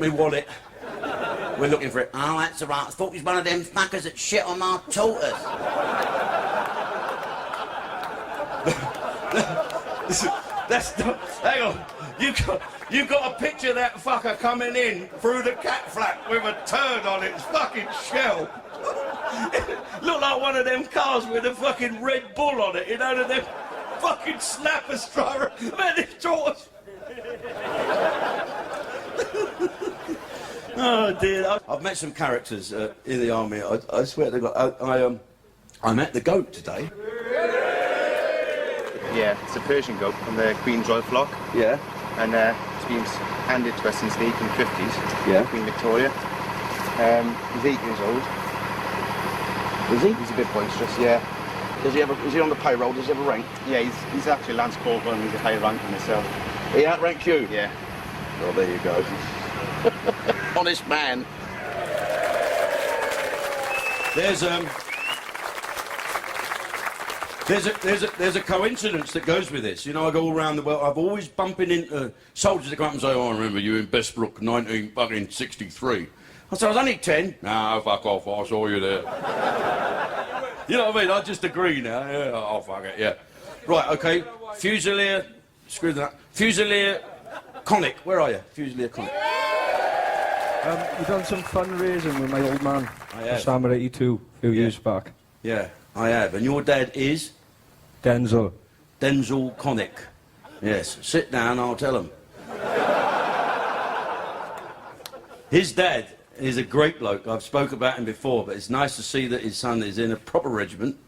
me wallet. We're looking for it. Oh, that's all right. I thought he was one of them fuckers that shit on my tortoise. That's not... Hang on. You got a picture of that fucker coming in through the cat flap with a turd on its fucking shell. Looked like one of them cars with a fucking Red Bull on it, you know, them fucking snapper striker. Man, it's George. Oh dear. I've met some characters in the army. I swear to God. I met the goat today.
Yeah, it's a Persian goat from the Queen's Royal Flock.
Yeah.
And it's been handed to us since the 1850s.
Yeah.
Queen Victoria. He's 8 years old.
Is he?
He's a bit boisterous, yeah.
Is he on the payroll? Does he have a rank?
Yeah, he's actually Lance Corporal and he's a higher rank than himself.
He outranks you?
Yeah.
Well, there you go. Honest man. There's a coincidence that goes with this. You know, I go all around the world. I've always bumping into soldiers that come up and say, "Oh, I remember you in Bestbrook, 1963." I said, "I was only 10." "No, fuck off. I saw you there." You know what I mean? I just agree now. Yeah, oh, fuck it, yeah. Right, okay. Fusilier, screw that. Fusilier Conic, where are you? Fusilier Conic.
We've done some fundraising with my old man.
I have.
Summer 82, a few years back.
Yeah, I have. And your dad is?
Denzel.
Denzel Conic. Yes. Sit down, I'll tell him. His dad is a great bloke. I've spoke about him before, but it's nice to see that his son is in a proper regiment.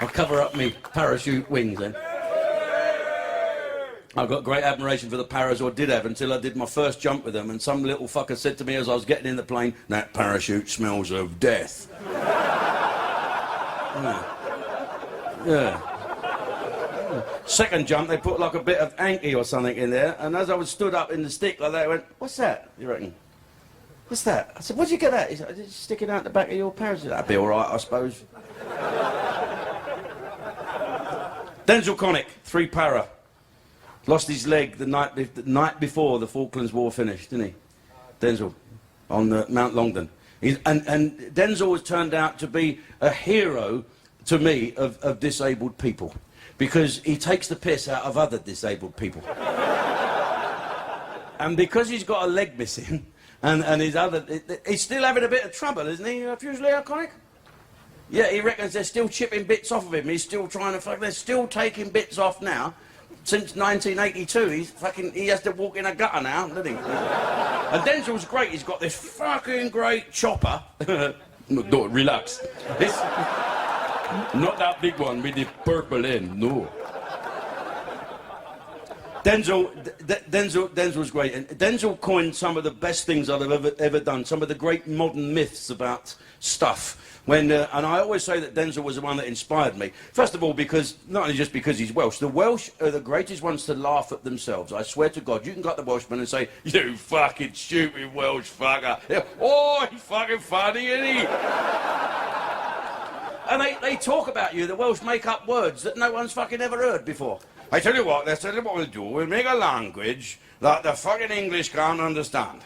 I'll cover up me parachute wings then. I've got great admiration for the paras, or did have, until I did my first jump with them, and some little fucker said to me as I was getting in the plane, "That parachute smells of death." Yeah. Second jump, they put like a bit of Anki or something in there, and as I was stood up in the stick like that, I went, "What's that, you reckon?" "What's that?" I said, "Where'd you get that?" He said, "It's sticking out the back of your parachute." "That'd be all right, I suppose." Denzel Conic, 3 para. Lost his leg the night before the Falklands War finished, didn't he? Denzel, on Mount Longdon. And Denzel has turned out to be a hero to me of disabled people, because he takes the piss out of other disabled people. And because he's got a leg missing, and he's still having a bit of trouble, isn't he, Fusilier Conic? Yeah, he reckons they're still chipping bits off of him. He's still trying to they're still taking bits off now. Since 1982, he has to walk in a gutter now, doesn't he? And Denzel's great. He's got this fucking great chopper. No, relax. It's not that big one with the purple end, no. Denzel's great. And Denzel coined some of the best things I've ever done. Some of the great modern myths about stuff. And I always say that Denzel was the one that inspired me. First of all, because, not only just because he's Welsh, the Welsh are the greatest ones to laugh at themselves. I swear to God, you can go to the Welshman and say, "You fucking stupid Welsh fucker." "Oh, he's fucking funny, isn't he?" And they talk about you. The Welsh make up words that no one's fucking ever heard before. I tell you what we'll do. We'll make a language that the fucking English can't understand.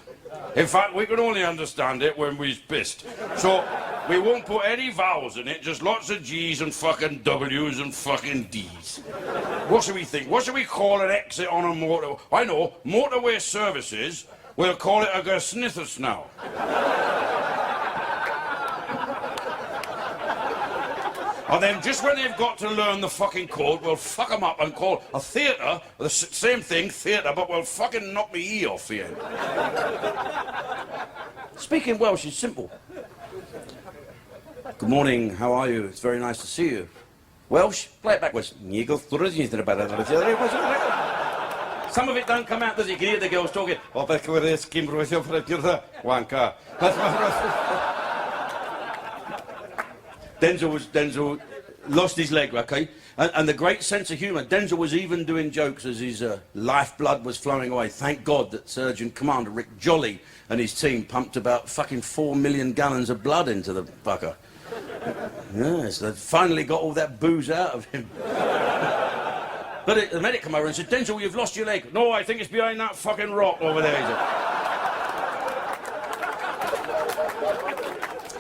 In fact, we can only understand it when we're pissed. So we won't put any vowels in it, just lots of G's and fucking W's and fucking D's. What should we think? What should we call an exit on a motor? I know, motorway services, we'll call it a Gersnithus now. And then just when they've got to learn the fucking code, we'll fuck them up and call a theatre, the same thing, theatre, but we'll fucking knock the E off the end. Speaking Welsh is simple. Good morning, how are you? It's very nice to see you. Welsh, play it backwards. Some of it don't come out, does it? You can hear the girls talking. Denzel lost his leg, okay? And the great sense of humour. Denzel was even doing jokes as his lifeblood was flowing away. Thank God that Surgeon Commander Rick Jolly and his team pumped about fucking 4 million gallons of blood into the fucker. Yes, they finally got all that booze out of him. But the medic came over and said, "Denzel, you've lost your leg." "No, I think it's behind that fucking rock over there," he said.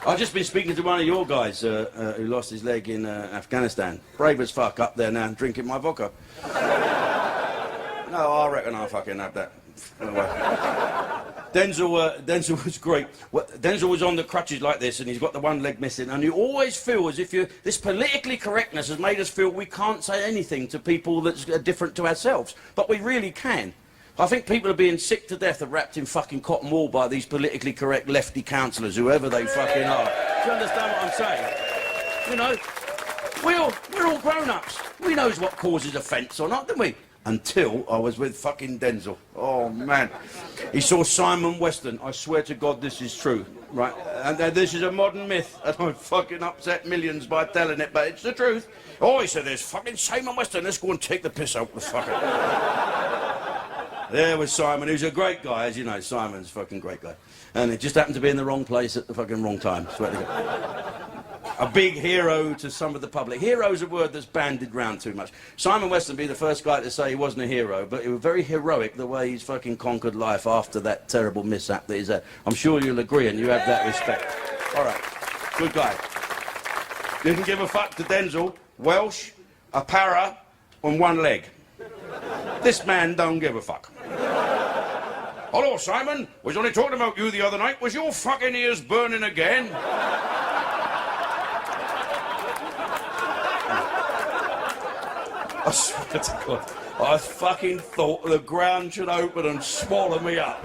I've just been speaking to one of your guys who lost his leg in Afghanistan. Brave as fuck up there now drinking my vodka. No, I reckon I'll fucking have that. Anyway. Denzel was great. Denzel was on the crutches like this, and he's got the one leg missing. And you always feel as if this politically correctness has made us feel we can't say anything to people that's different to ourselves. But we really can. I think people are being sick to death and wrapped in fucking cotton wool by these politically correct lefty councillors, whoever they fucking are. Do you understand what I'm saying? You know, we're all grown-ups. We knows what causes offence or not, don't we? Until I was with fucking Denzel. Oh, man. He saw Simon Weston. I swear to God this is true, right? And this is a modern myth, and I fucking upset millions by telling it, but it's the truth. Oh, he said, there's fucking Simon Weston. Let's go and take the piss out of the fucker. There was Simon, who's a great guy, as you know. Simon's a fucking great guy. And it just happened to be in the wrong place at the fucking wrong time. Swear to God. A big hero to some of the public. Hero's a word that's bandied round too much. Simon Weston be the first guy to say he wasn't a hero, but he was very heroic the way he's fucking conquered life after that terrible mishap that he's had. I'm sure you'll agree and you have that respect. All right, good guy. Didn't give a fuck to Denzel. Welsh, a para, on one leg. This man don't give a fuck. Hello, Simon. Was only talking about you the other night. Was your fucking ears burning again? I swear to God, I fucking thought the ground should open and swallow me up.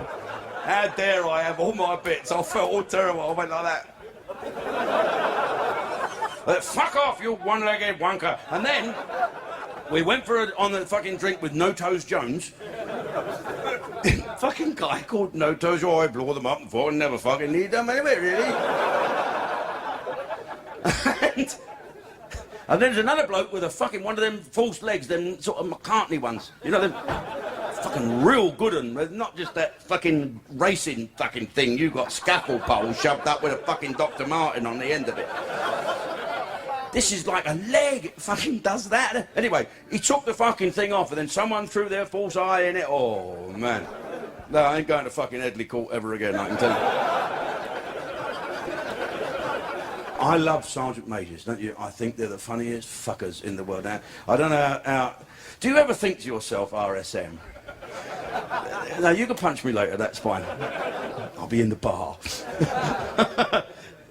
How dare I have all my bits? I felt all terrible. I went like that. Fuck off, you one-legged wanker. And then we went on the fucking drink with No Toes Jones. Fucking guy called No Toes. Oh, I blow them up and fall and never fucking need them anyway, really. And there's another bloke with a fucking one of them false legs, them sort of McCartney ones. You know, them fucking real good ones. Not just that fucking racing fucking thing. You got scaffold poles shoved up with a fucking Dr. Martin on the end of it. This is like a leg. It fucking does that. Anyway, he took the fucking thing off and then someone threw their false eye in it. Oh, man. No, I ain't going to fucking Headley Court ever again, I can tell you. I love Sergeant Majors, don't you? I think they're the funniest fuckers in the world. Now, I don't know how... Do you ever think to yourself, RSM? No, you can punch me later, that's fine. I'll be in the bar.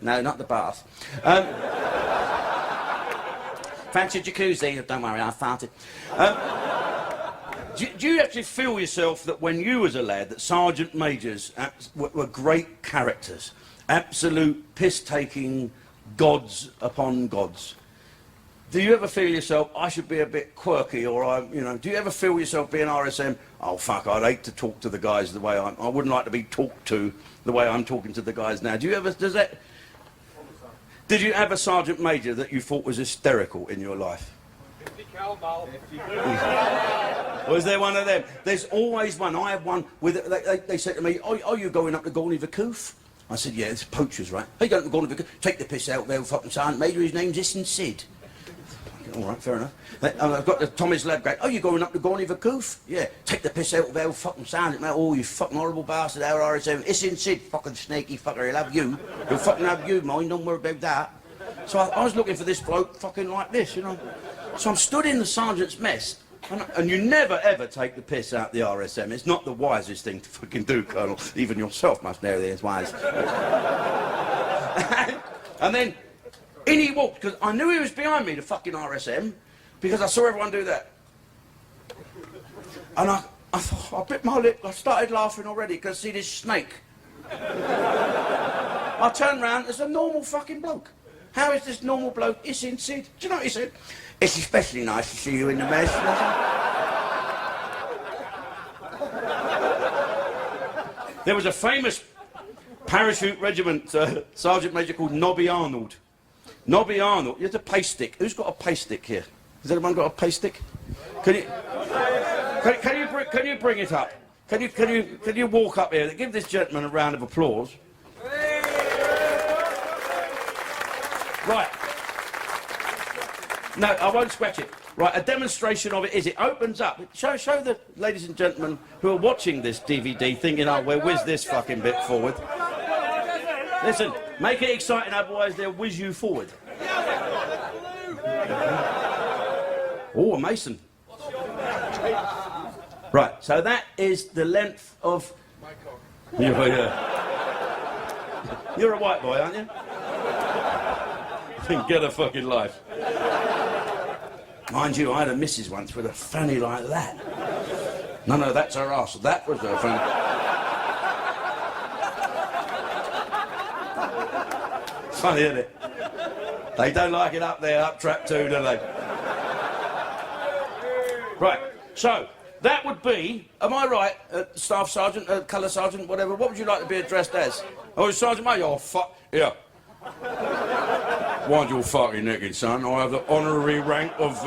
No, not the bath. Fancy a jacuzzi? Don't worry, I farted. Do you actually feel yourself that when you was a lad, that Sergeant Majors were great characters? Absolute piss-taking gods upon gods. Do you ever feel yourself, I should be a bit quirky, or you know, do you ever feel yourself being RSM, oh fuck, I'd hate to talk to the guys the way I wouldn't like to be talked to the way I'm talking to the guys now. Do you ever, did you have a Sergeant Major that you thought was hysterical in your life? Was there one of them? There's always one. I have one with, they said to me, are you going up to Gorney Vercoof? I said, yeah, it's poachers, right? Hey, going to Gorney Vercoof, take the piss out there, fucking Sergeant Major, his name's Isn't Sid. All right, fair enough. I've got the Tommy's lad going, oh, you going up to Gorney Vercoof? Yeah, take the piss out of there, fucking Sergeant Major, oh, you fucking horrible bastard, our RSM, Isn't Sid, fucking snaky fucker, he'll have you. He'll fucking have you, mind, don't worry about that. So I was looking for this bloke fucking like this, you know. So I'm stood in the sergeant's mess, and you never ever take the piss out the RSM. It's not the wisest thing to fucking do, Colonel. Even yourself must know that it's wise. And then in he walked, because I knew he was behind me, the fucking RSM, because I saw everyone do that. And I thought, I bit my lip, I started laughing already, because I see this snake. I turned round, there's a normal fucking bloke. How is this normal bloke Isn't Sid? Do you know what he said? It's especially nice to see you in the mess. There was a famous parachute regiment sergeant major called Nobby Arnold. Nobby Arnold, he had a pay stick. Who's got a pay stick here? Has anyone got a pay stick? Can you bring it up? Can you walk up here? Give this gentleman a round of applause. Right. No, I won't scratch it. Right, a demonstration of it is it opens up. Show the ladies and gentlemen who are watching this DVD thinking, oh, well, whiz this fucking bit forward. Listen, Make it exciting, otherwise they'll whiz you forward. Oh, a mason. Right, so that is the length of... Yeah. You're a white boy, aren't you? Get a fucking life. Mind you, I had a missus once with a fanny like that. No, that's her arse. That was her fanny. Funny, isn't it? They don't like it up there, up trap too, do they? Right, so that would be, am I right, Staff Sergeant, Colour Sergeant, whatever, what would you like to be addressed as? Oh, Sergeant Major, oh, fuck, yeah. Wind your fucking naked, son. I have the honorary rank of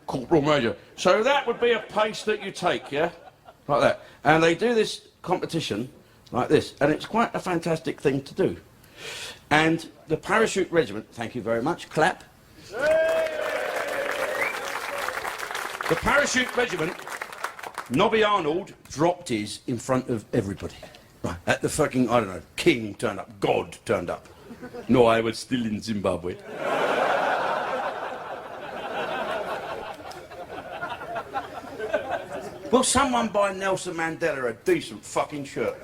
Corporal Major. So that would be a pace that you take, yeah? Like that. And they do this competition like this, and it's quite a fantastic thing to do. And the parachute regiment, thank you very much, clap. The parachute regiment, Nobby Arnold dropped his in front of everybody. Right, at the fucking, I don't know, king turned up, God turned up. No, I was still in Zimbabwe. Will someone buy Nelson Mandela a decent fucking shirt?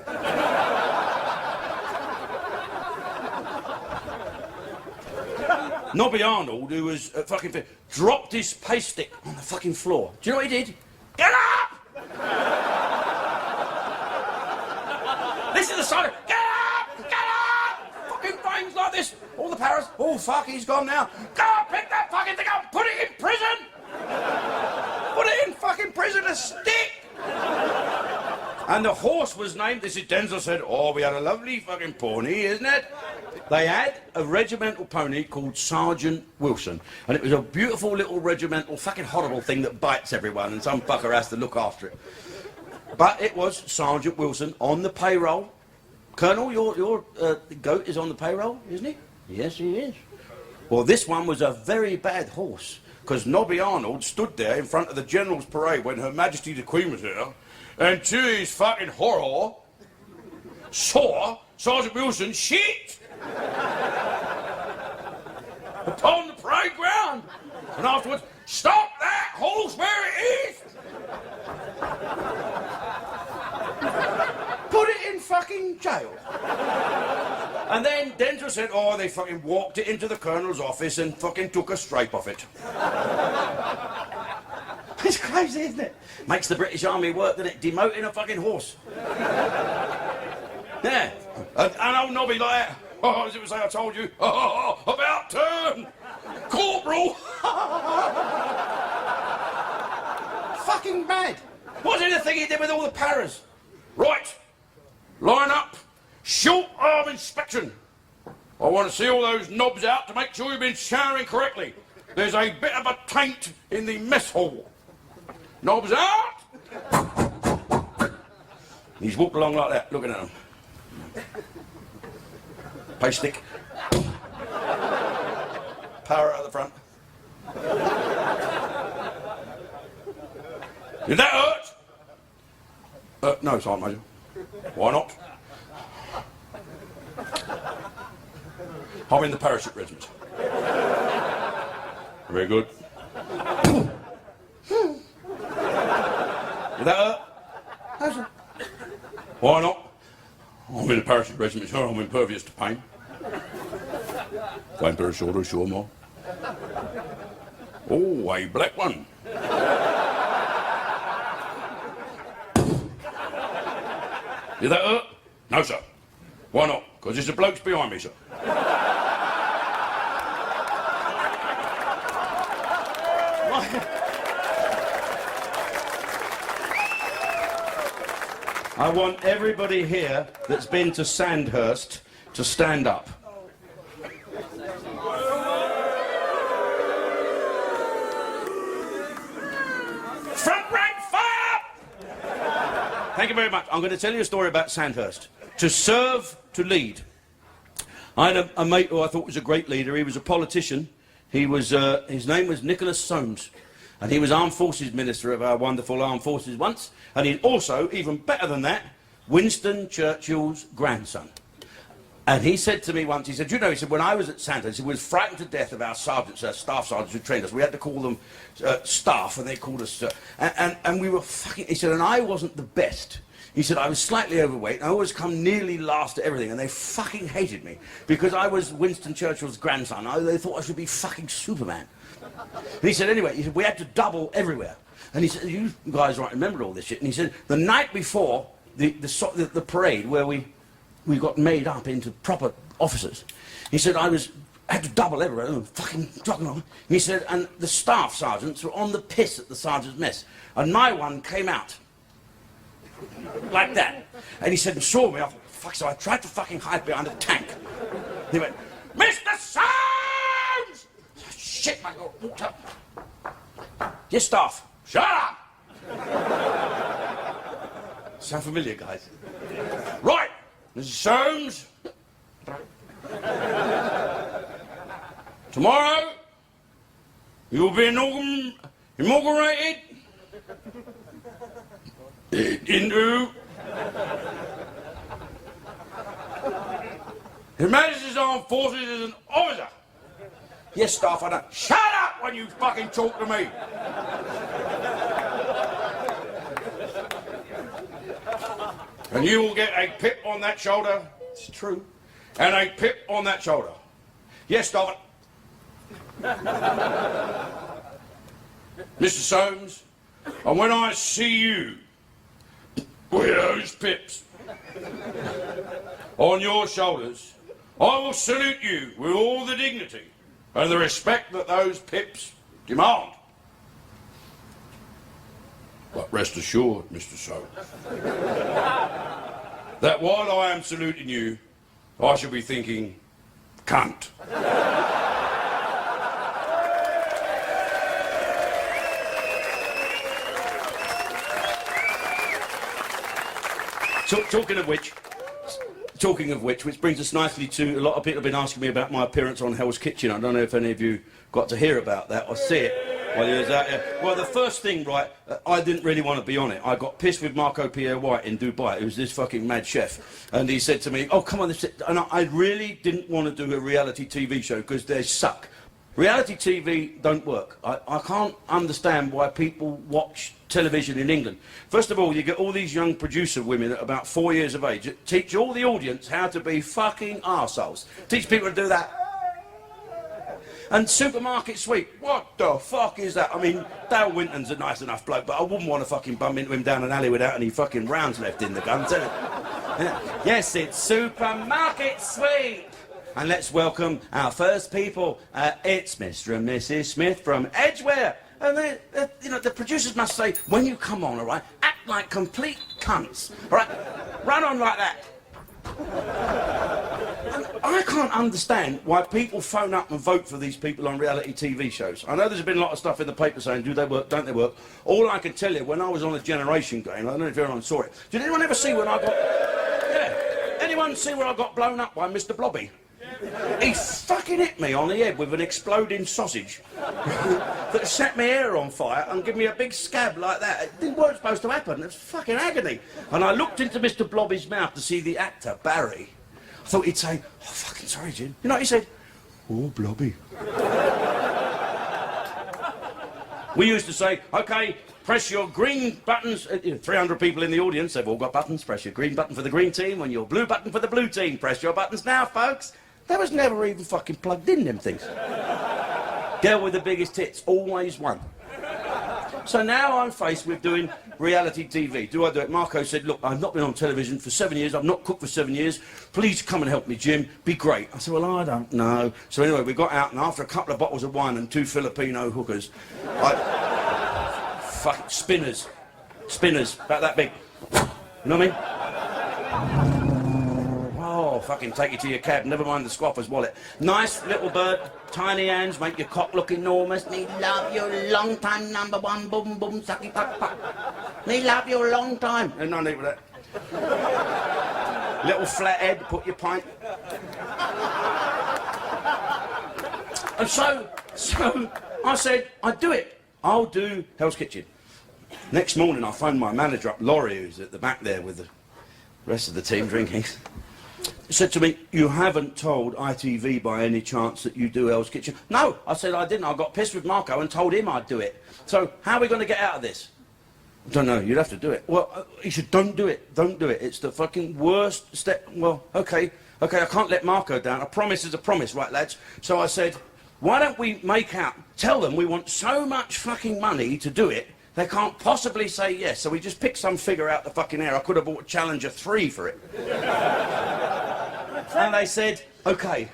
Nobby Arnold, who was fucking dropped his pace stick on the fucking floor. Do you know what he did? Get up! This is the sign. Get up! Get up! Fucking things like this. All the paras. Oh fuck, he's gone now. Go on, pick that fucking thing up. Put it in prison. Put it in fucking prison. A stick. And the horse was named. This is Denzel said. Oh, we had a lovely fucking pony, isn't it? They had a regimental pony called Sergeant Wilson, and it was a beautiful little regimental fucking horrible thing that bites everyone, and some fucker has to look after it. But it was Sergeant Wilson on the payroll. Colonel, your goat is on the payroll, isn't he? Yes, he is. Well, this one was a very bad horse, because Nobby Arnold stood there in front of the General's Parade when Her Majesty the Queen was here, and to his fucking horror, saw Sergeant Wilson shit upon the parade ground. And afterwards, stop that horse where it is! Put it in fucking jail. And then Denzel said, oh, they fucking walked it into the Colonel's office and fucking took a stripe off it. It's crazy, isn't it? Makes the British Army work, doesn't it? Demoting a fucking horse. Yeah. And old Nobby like that. Oh, as it was say, I told you. Oh, about turn! Corporal! Fucking mad. What's the thing he did with all the paras? Right. Line up. Short arm inspection. I want to see all those knobs out to make sure you've been showering correctly. There's a bit of a taint in the mess hall. Knobs out. He's walked along like that, looking at them. Pace stick. Power at the front. Did that hurt? No, Sergeant Major. Why not? I'm in the parachute regiment. Very good. Did that hurt? No, sir. Why not? I'm in the parachute regiment, sure, I'm impervious to pain. One pair of shoulders, sure more. Oh, a black one. Did that hurt? No, sir. Why not? Because there's a bloke's behind me, sir. I want everybody here that's been to Sandhurst to stand up. Front rank, fire! Thank you very much. I'm going to tell you a story about Sandhurst. To serve, to lead. I had a mate who I thought was a great leader. He was a politician. He was, his name was Nicholas Soames. And he was Armed Forces Minister of our wonderful Armed Forces once. And he's also, even better than that, Winston Churchill's grandson. And he said to me once, he said, you know, he said, when I was at Santa, he said, we was frightened to death of our sergeants, our staff sergeants who trained us. We had to call them staff, and they called us, and we were fucking, he said, and I wasn't the best. He said, I was slightly overweight, and I always come nearly last at everything, and they fucking hated me, because I was Winston Churchill's grandson. They thought I should be fucking Superman. And he said, anyway, he said, we had to double everywhere. And he said, you guys might remember all this shit. And he said, the night before the parade, where we got made up into proper officers, he said, I had to double everywhere, fucking jogging on. And he said, and the staff sergeants were on the piss at the sergeant's mess, and my one came out like that. And he said, and saw me. I thought, fuck, so I tried to fucking hide behind a tank. He went, Mr. Soames! Shit, I walked up. Yes, staff. Shut up! Sound familiar, guys? Right, Mr. Soames. Tomorrow, you will be inaugurated into His Majesty's Armed Forces as an officer. Yes, staff, I know. Shut up when you fucking talk to me. And you will get a pip on that shoulder. It's true. And a pip on that shoulder. Yes, staff. Mr. Soames, and when I see you with those pips on your shoulders, I will salute you with all the dignity and the respect that those pips demand. But rest assured, Mr. Soames, that while I am saluting you, I shall be thinking, cunt. Talking of which, which brings us nicely to, a lot of people have been asking me about my appearance on Hell's Kitchen. I don't know if any of you got to hear about that or see it while you was out there. Well, the first thing, right, I didn't really want to be on it. I got pissed with Marco Pierre White in Dubai, who's this fucking mad chef. And he said to me, oh, come on, and I really didn't want to do a reality TV show because they suck. Reality TV don't work. I can't understand why people watch television in England. First of all, you get all these young producer women at about 4 years of age that teach all the audience how to be fucking arseholes. Teach people to do that. And supermarket sweep, what the fuck is that? I mean, Dale Winton's a nice enough bloke, but I wouldn't want to fucking bump into him down an alley without any fucking rounds left in the guns, is it? Yes, it's supermarket sweep. And let's welcome our first people. It's Mr. and Mrs. Smith from Edgware. And you know, the producers must say, when you come on, all right, act like complete cunts, all right? Run on like that. And I can't understand why people phone up and vote for these people on reality TV shows. I know there's been a lot of stuff in the paper saying, do they work, don't they work? All I can tell you, when I was on a Generation game, I don't know if anyone saw it. Did anyone ever see when I got... Yeah. Anyone see where I got blown up by Mr. Blobby? He fucking hit me on the head with an exploding sausage that set my hair on fire and gave me a big scab like that. It didn't weren't supposed to happen. It was fucking agony. And I looked into Mr. Blobby's mouth to see the actor, Barry. I thought he'd say, oh, fucking sorry, Jim. You know what he said? Oh, Blobby. We used to say, OK, press your green buttons. 300 people in the audience, they've all got buttons. Press your green button for the green team and your blue button for the blue team. Press your buttons now, folks. That was never even fucking plugged in, them things. Girl with the biggest tits, always won. So now I'm faced with doing reality TV. Do I do it? Marco said, look, I've not been on television for 7 years. I've not cooked for 7 years. Please come and help me, Jim. Be great. I said, well, I don't know. So anyway, we got out, and after a couple of bottles of wine and 2 Filipino hookers, fucking spinners, about that big. You know what I mean? Oh, fucking take it to your cab, never mind the squaffer's wallet. Nice little bird, tiny hands, make your cock look enormous. Me love you long time, number one, boom, boom, sucky, puck, puck. Me love you long time. And no need for that. Little flat head, put your pint. And so I said, I'd do it. I'll do Hell's Kitchen. Next morning, I phoned my manager up, Laurie, who's at the back there with the rest of the team drinking. said to me, you haven't told ITV by any chance that you do Hell's Kitchen? No, I said I didn't. I got pissed with Marco and told him I'd do it. So how are we going to get out of this? I don't know, you'd have to do it. Well, he said, don't do it, don't do it. It's the fucking worst step. Well, okay, I can't let Marco down. A promise is a promise, right, lads? So I said, why don't we make out, tell them we want so much fucking money to do it, they can't possibly say yes. So we just picked some figure out the fucking air. I could have bought Challenger 3 for it. And they said, okay.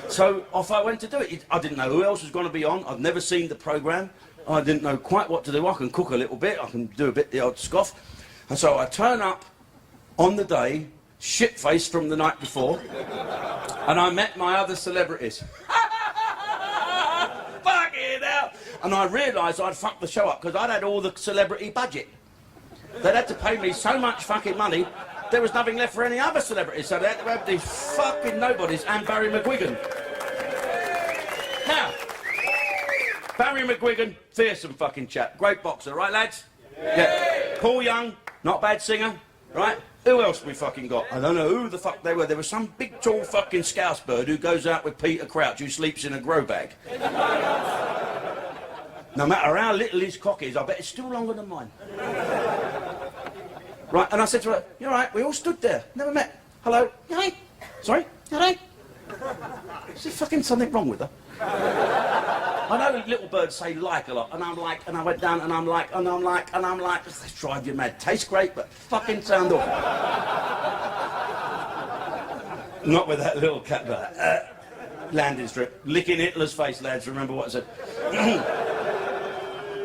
So off I went to do it. I didn't know who else was going to be on. I'd never seen the programme. I didn't know quite what to do. I can cook a little bit. I can do a bit the odd scoff. And so I turn up on the day, shit-faced from the night before, and I met my other celebrities. Fucking hell! And I realised I'd fucked the show up because I'd had all the celebrity budget. They'd had to pay me so much fucking money, there was nothing left for any other celebrities, so they had to have these fucking nobodies and Barry McGuigan. Now, Barry McGuigan, fearsome fucking chap, great boxer, right lads? Yeah. Paul Young, not bad singer, right? Who else we fucking got? I don't know who the fuck they were. There was some big tall fucking scouse bird who goes out with Peter Crouch who sleeps in a grow bag. No matter how little his cock is, I bet it's still longer than mine. Right, and I said to her, you're right, we all stood there, never met. Hello? Hi. Sorry? Hello? Is there fucking something wrong with her? I know little birds say like a lot, and I'm like, and I went down, and I'm like, and I'm like, and I'm like, they drive you mad. Tastes great, but fucking sound awful. Not with that little cat bird. Landing strip, licking Hitler's face, lads, remember what I said.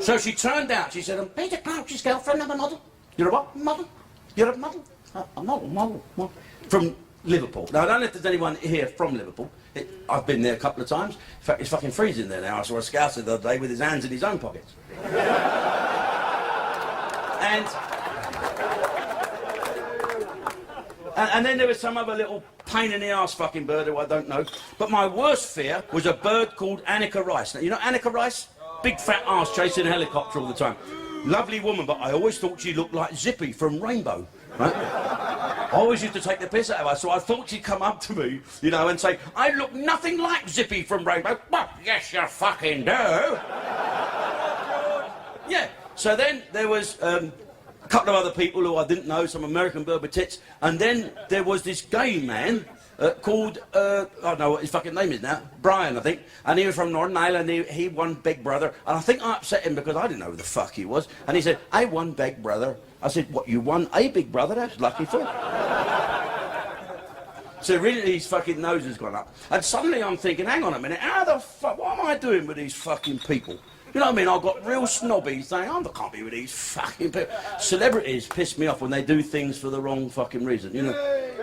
So she turned out, she said, I'm Peter Crouch's girlfriend, I'm a model. You're a what? Model? You're a model? A model. From Liverpool. Now, I don't know if there's anyone here from Liverpool. I've been there a couple of times. In fact, it's fucking freezing there now. I saw a scouser the other day with his hands in his own pockets. And then there was some other little pain in the arse fucking bird who I don't know. But my worst fear was a bird called Annika Rice. Now, you know Annika Rice? Big fat arse chasing a helicopter all the time. Lovely woman, but I always thought she looked like Zippy from Rainbow, right? I always used to take the piss out of her, so I thought she'd come up to me, you know, and say, I look nothing like Zippy from Rainbow. Well, yes, you fucking do. Yeah, so then there was a couple of other people who I didn't know, some American bird with tits, and then there was this gay man called, I don't know what his fucking name is now, Brian, I think, and he was from Northern Ireland, he won Big Brother, and I think I upset him because I didn't know who the fuck he was, and he said, I won Big Brother. I said, what, you won a Big Brother? That's lucky for you. So really his fucking nose has gone up, and suddenly I'm thinking, hang on a minute, how the fuck, what am I doing with these fucking people? You know what I mean? I've got real snobby saying, I can't be with these fucking people. Celebrities piss me off when they do things for the wrong fucking reason, you know?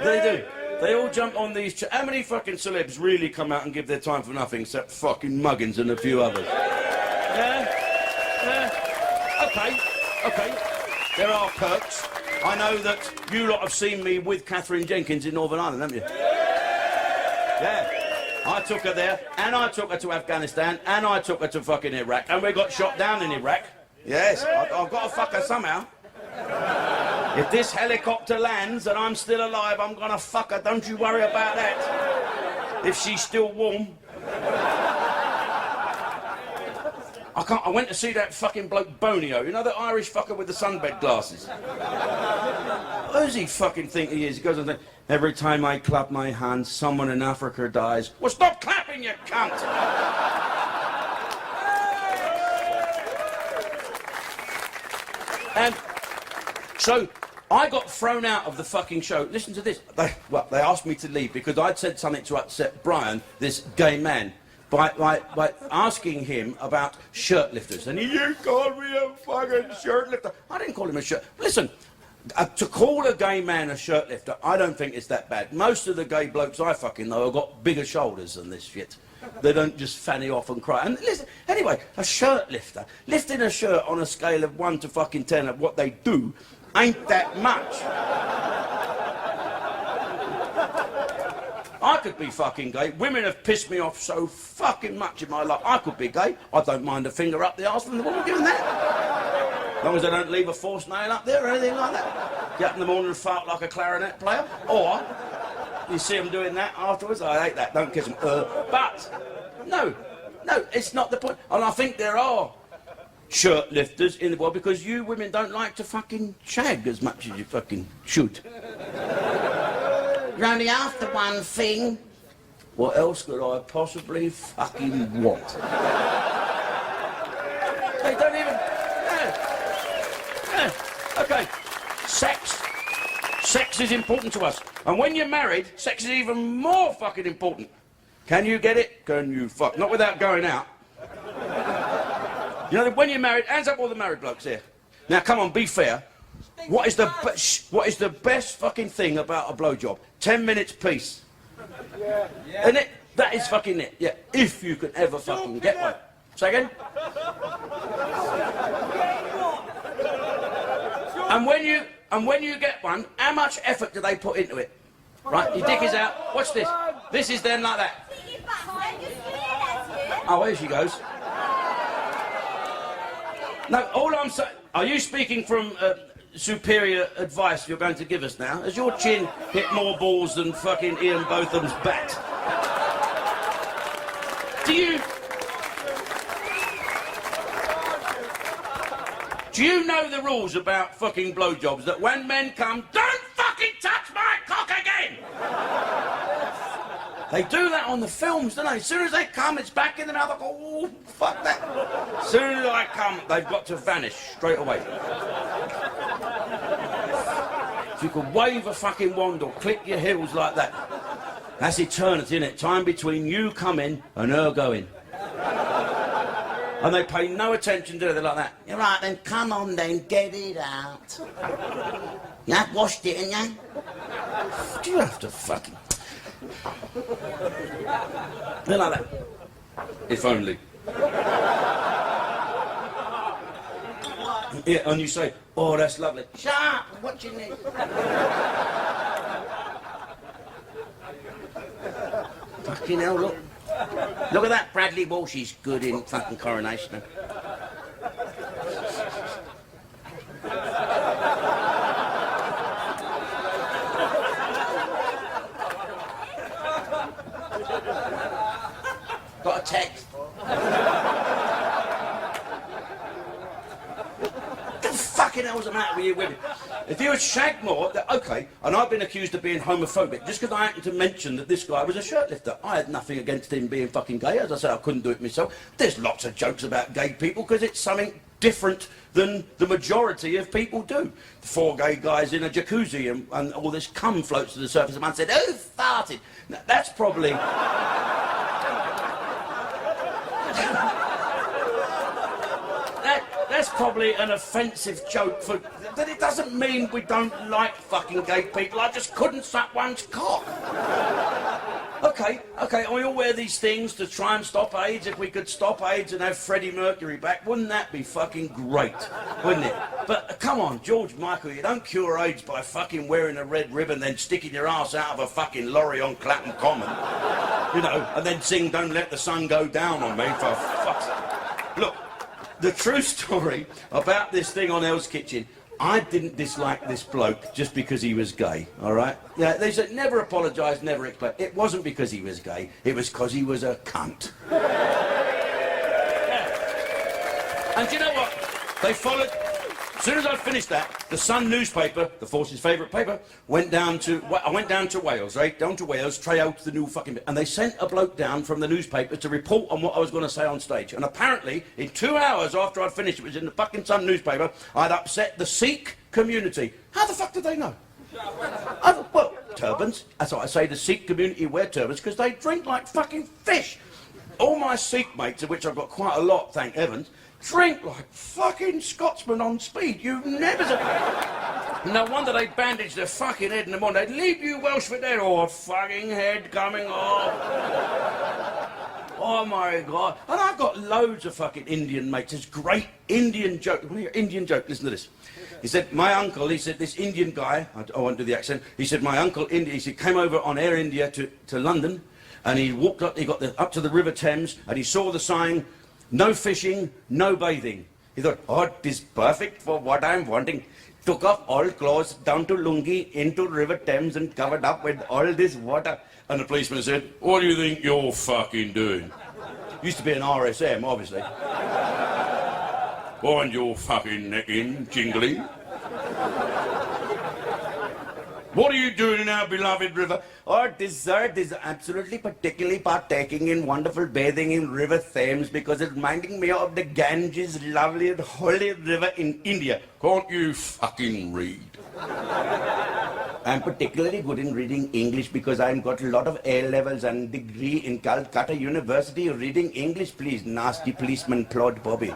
They do. They all jump on these... How many fucking celebs really come out and give their time for nothing except fucking Muggins and a few others? Yeah? Okay. There are perks. I know that you lot have seen me with Catherine Jenkins in Northern Ireland, haven't you? Yeah. I took her there, and I took her to Afghanistan, and I took her to fucking Iraq, and we got shot down in Iraq. Yes, I've got to fuck her somehow. If this helicopter lands and I'm still alive, I'm gonna fuck her, don't you worry about that. If she's still warm. I went to see that fucking bloke Bonio, you know the Irish fucker with the sunbed glasses? Who does he fucking think he is? He goes on saying, every time I clap my hands, someone in Africa dies. Well, stop clapping, you cunt! And so I got thrown out of the fucking show. Listen to this. They asked me to leave because I'd said something to upset Brian, this gay man, by asking him about shirt lifters. And you called me a fucking shirt lifter. I didn't call him a shirt. Listen, to call a gay man a shirt lifter, I don't think it's that bad. Most of the gay blokes I fucking know have got bigger shoulders than this shit. They don't just fanny off and cry. And listen, anyway, a shirt lifter, lifting a shirt on a scale of 1 to fucking 10 of what they do, ain't that much. I could be fucking gay. Women have pissed me off so fucking much in my life. I could be gay. I don't mind a finger up the arse from the woman doing that. As long as they don't leave a forced nail up there or anything like that. Get up in the morning and fart like a clarinet player. Or you see them doing that afterwards. I hate that. Don't kiss them. But no, it's not the point. And I think there are shirt lifters in the world because you women don't like to fucking shag as much as you fucking should. You're only after one thing. What else could I possibly fucking want? They don't even... Yeah. Okay. Sex. Sex is important to us. And when you're married, sex is even more fucking important. Can you get it? Can you fuck? Not without going out. You know, when you're married, hands up all the married blokes here. Now, come on, be fair. What is the best fucking thing about a blowjob? 10 minutes piece. Yeah. Isn't it? That is fucking it. Yeah. If you can ever fucking get one. Say again? And when you get one, how much effort do they put into it? Right, your dick is out. Watch this. This is then like that. Oh, there she goes. No, all I'm saying... Are you speaking from superior advice you're going to give us now? Has your chin hit more balls than fucking Ian Botham's bat? Do you know the rules about fucking blowjobs? That when men come, don't fucking touch my cock again! They do that on the films, don't they? As soon as they come, it's back in the mouth. I go, oh, fuck that. As soon as I come, they've got to vanish straight away. If you could wave a fucking wand or click your heels like that, that's eternity, isn't it? Time between you coming and her going. And they pay no attention to it. They're like that. You're right, then come on then, get it out. You have washed it, ain't you? Do you have to fucking... They're like that. If only. Yeah, and you say, oh, that's lovely. Shut up, what you need? Fucking hell, look. Look at that Bradley Walsh, he's good in fucking Coronation. Got a text. What the fucking hell's the matter with you women? If you had shagged more, okay, and I've been accused of being homophobic just because I happened to mention that this guy was a shirt lifter. I had nothing against him being fucking gay. As I said, I couldn't do it myself. There's lots of jokes about gay people because it's something different than the majority of people do. 4 gay guys in a jacuzzi and all this cum floats to the surface and man said, who farted? Now, that's probably... That's probably an offensive joke for... That it doesn't mean we don't like fucking gay people. I just couldn't suck one's cock. Okay, we all wear these things to try and stop AIDS. If we could stop AIDS and have Freddie Mercury back, wouldn't that be fucking great? Wouldn't it? But come on, George Michael, you don't cure AIDS by fucking wearing a red ribbon then sticking your ass out of a fucking lorry on Clapham Common. You know, and then sing Don't Let the Sun Go Down on Me, for fuck's sake. Look, the true story about this thing on Hell's Kitchen, I didn't dislike this bloke just because he was gay, all right? Yeah, they said never apologise, never explain. It wasn't because he was gay, it was because he was a cunt. Yeah. And do you know what? They followed... As soon as I finished that, the Sun newspaper, the Force's favourite paper, I went down to Wales, right? Down to Wales, try out the new fucking bit. And they sent a bloke down from the newspaper to report on what I was going to say on stage. And apparently, in 2 hours after I'd finished, it was in the fucking Sun newspaper, I'd upset the Sikh community. How the fuck did they know? Well, turbans. That's what I say, the Sikh community wear turbans because they drink like fucking fish. All my Sikh mates, of which I've got quite a lot, thank heavens, drink like fucking Scotsmen on speed. You never... No wonder they bandage their fucking head in the morning. They'd leave you Welsh for dead. Oh, fucking head coming off. Oh, my God. And I've got loads of fucking Indian mates. There's great Indian joke. Want to hear Indian joke? Listen to this. He said, my uncle, he said, this Indian guy, I won't do the accent, he said, my uncle, he said, came over on Air India to London, and he walked up, he got up to the River Thames, and he saw the sign, no fishing, no bathing. He thought, oh, it is perfect for what I'm wanting. Took off all clothes down to lungi into River Thames and covered up with all this water. And the policeman said, what do you think you're fucking doing? Used to be an RSM, obviously. Wind your fucking neck in, jingly. What are you doing in our beloved river? Our dessert is absolutely particularly partaking in wonderful bathing in River Thames because it's reminding me of the Ganges, lovely and holy river in India. Can't you fucking read? I'm particularly good in reading English because I've got a lot of A-levels and degree in Calcutta University. Reading English, please, nasty policeman Claude Bobby.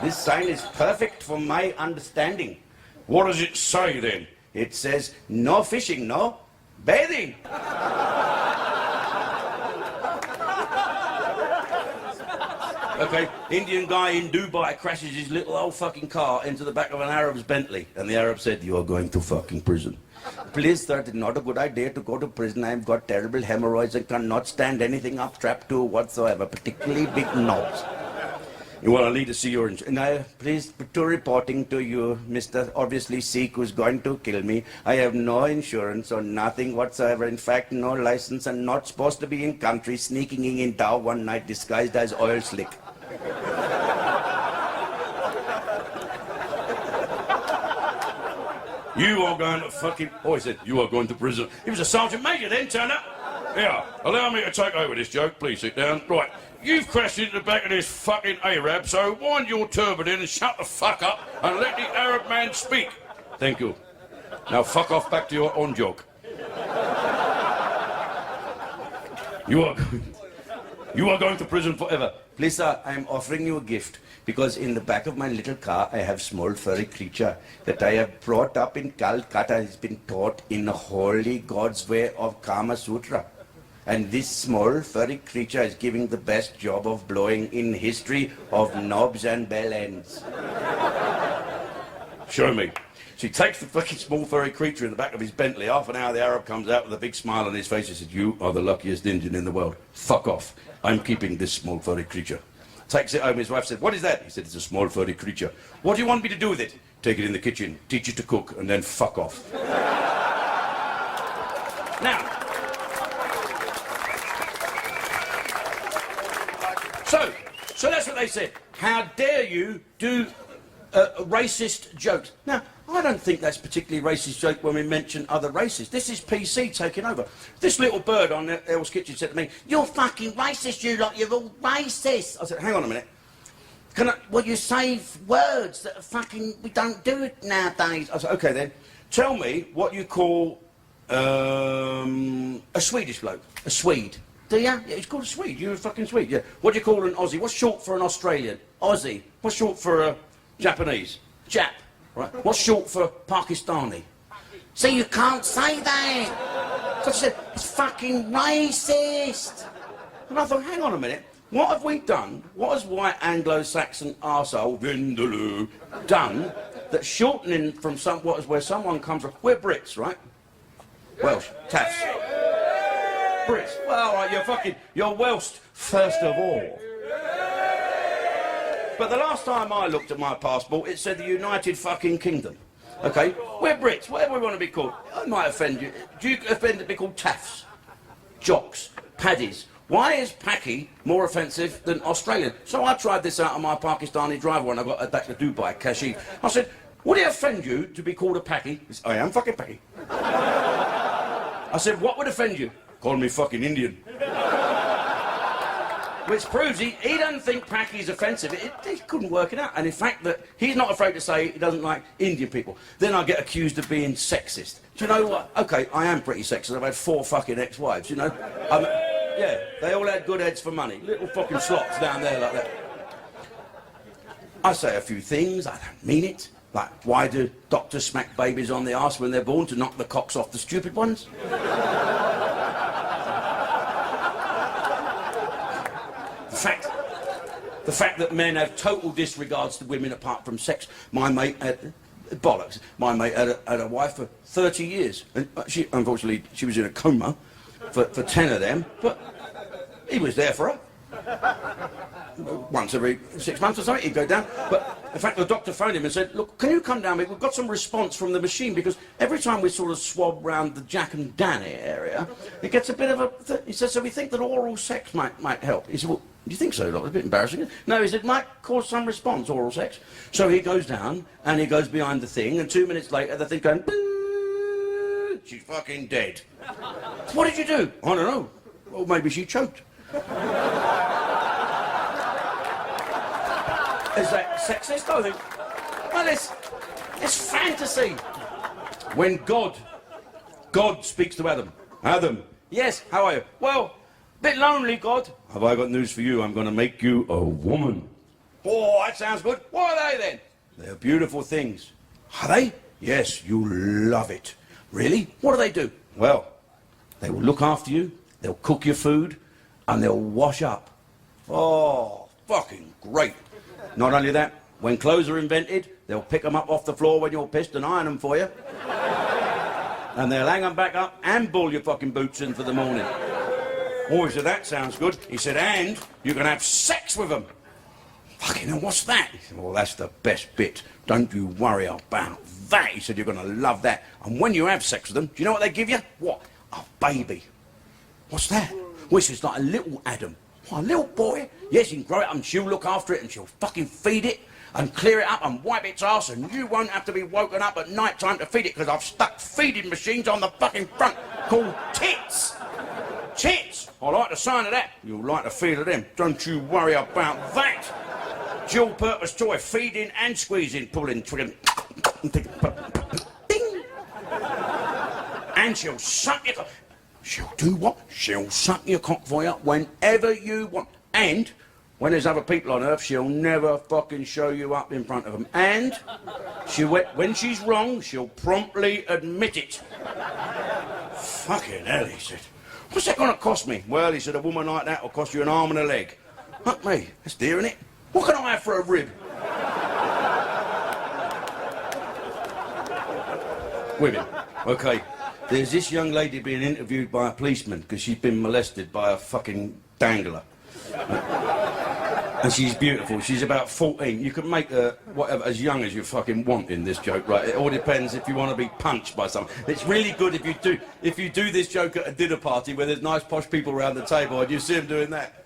This sign is perfect for my understanding. What does it say then? It says, no fishing, no bathing. Okay, Indian guy in Dubai crashes his little old fucking car into the back of an Arab's Bentley. And the Arab said, you are going to fucking prison. Please, sir, it's not a good idea to go to prison. I've got terrible hemorrhoids and cannot stand anything up strapped to whatsoever, particularly big knobs. Well, I need to see your... Now, please, to reporting to you, Mr. Obviously Sikh who's going to kill me. I have no insurance or nothing whatsoever. In fact, no license and not supposed to be in country, sneaking in town one night disguised as oil slick. You are going to fucking... Oh, he said, you are going to prison. He was a sergeant major then, turned up. Yeah, allow me to take over this joke. Please sit down. Right. You've crashed into the back of this fucking Arab, so wind your turban in and shut the fuck up and let the Arab man speak. Thank you. Now fuck off back to your own joke. You are going to prison forever. Please, sir, I'm offering you a gift because in the back of my little car I have small furry creature that I have brought up in Calcutta. It's been taught in the holy God's way of Kama Sutra. And this small furry creature is giving the best job of blowing in history of knobs and bell ends. Show me. So he takes the fucking small furry creature in the back of his Bentley. Half an hour the Arab comes out with a big smile on his face. He said, you are the luckiest Indian in the world. Fuck off. I'm keeping this small furry creature. Takes it home. His wife said, what is that? He said, it's a small furry creature. What do you want me to do with it? Take it in the kitchen, teach it to cook, and then fuck off. Now, So that's what they said. How dare you do racist jokes? Now, I don't think that's particularly racist joke when we mention other races. This is PC taking over. This little bird on El's Kitchen said to me, you're fucking racist, you lot, you're all racist. I said, hang on a minute. Well, you say words that are fucking, we don't do it nowadays. I said, okay then, tell me what you call a Swedish bloke, a Swede. Do you? Yeah, it's called a Swede. You're a fucking Swede, yeah. What do you call an Aussie? What's short for an Australian? Aussie. What's short for a Japanese? Jap. Right. What's short for Pakistani? See, you can't say that. So she said, it's fucking racist. And I thought, hang on a minute. What have we done? What has white Anglo-Saxon arsehole Vindaloo done that's shortening from where someone comes from? We're Brits, right? Welsh. Taffs. Brits. Well, all right, you're Welsh first of all. But the last time I looked at my passport, it said the United fucking Kingdom. Okay? We're Brits, whatever we want to be called. I might offend you. Do you offend to be called Taffs? Jocks? Paddies? Why is Paki more offensive than Australian? So I tried this out on my Pakistani driver when I got back to Dubai, Kashif. I said, would it offend you to be called a Paki? He said, I am fucking Paki. I said, what would offend you? Call me fucking Indian. Which proves he doesn't think Paki's offensive. He couldn't work it out. And in fact, that he's not afraid to say he doesn't like Indian people. Then I get accused of being sexist. Do you know what? Okay, I am pretty sexist. I've had 4 fucking ex-wives, you know? Yeah, they all had good heads for money. Little fucking slots down there like that. I say a few things, I don't mean it. Like, why do doctors smack babies on the arse when they're born to knock the cocks off the stupid ones? The fact that men have total disregards to women apart from sex. My mate had... bollocks. My mate had a wife for 30 years. And unfortunately, she was in a coma for 10 of them. But he was there for her. once every 6 months or something, he'd go down. But in fact, the doctor phoned him and said, look, can you come down? We've got some response from the machine because every time we sort of swab round the Jack and Danny area, it gets a bit of a... He said, so we think that oral sex might help. He said, well, do you think so, Doc? It's a bit embarrassing. No, he said, it might cause some response, oral sex. So he goes down and he goes behind the thing, and 2 minutes later, the thing going... Boo, she's fucking dead. What did you do? I don't know. Well, maybe she choked. Is that sexist? I think. Well, it's fantasy. When God speaks to Adam. Adam, yes, how are you? Well, bit lonely, God. Have I got news for you? I'm going to make you a woman. Oh, that sounds good. What are they then? They're beautiful things. Are they? Yes, you'll love it. Really? What do they do? Well, they will look after you, they'll cook your food, and they'll wash up. Oh, fucking great. Not only that, when clothes are invented, they'll pick them up off the floor when you're pissed and iron them for you. And they'll hang them back up and ball your fucking boots in for the morning. Oh, he said, that sounds good. He said, and you can have sex with them. Fucking hell, what's that? He said, well, that's the best bit. Don't you worry about that. He said, you're going to love that. And when you have sex with them, do you know what they give you? What? A baby. What's that? Well, it's like a little Adam. What, a little boy? Yes, you can grow it up and she'll look after it and she'll fucking feed it and clear it up and wipe its ass, and you won't have to be woken up at night time to feed it because I've stuck feeding machines on the fucking front called tits. Tits! I like the sound of that. You'll like the feel of them. Don't you worry about that. Dual-purpose toy, feeding and squeezing, pulling, twiggling. Ding! And she'll suck your cock. She'll do what? She'll suck your cock for you whenever you want. And when there's other people on Earth, she'll never fucking show you up in front of them. And when she's wrong, she'll promptly admit it. Fucking hell, he said. What's that going to cost me? Well, he said, a woman like that will cost you an arm and a leg. Fuck me, that's dear, isn't it? What can I have for a rib? Women. Okay. There's this young lady being interviewed by a policeman because she's been molested by a fucking dangler. And she's beautiful. She's about 14. You can make her whatever as young as you fucking want in this joke, right? It all depends if you want to be punched by someone. It's really good if you do this joke at a dinner party where there's nice posh people around the table and you see them doing that.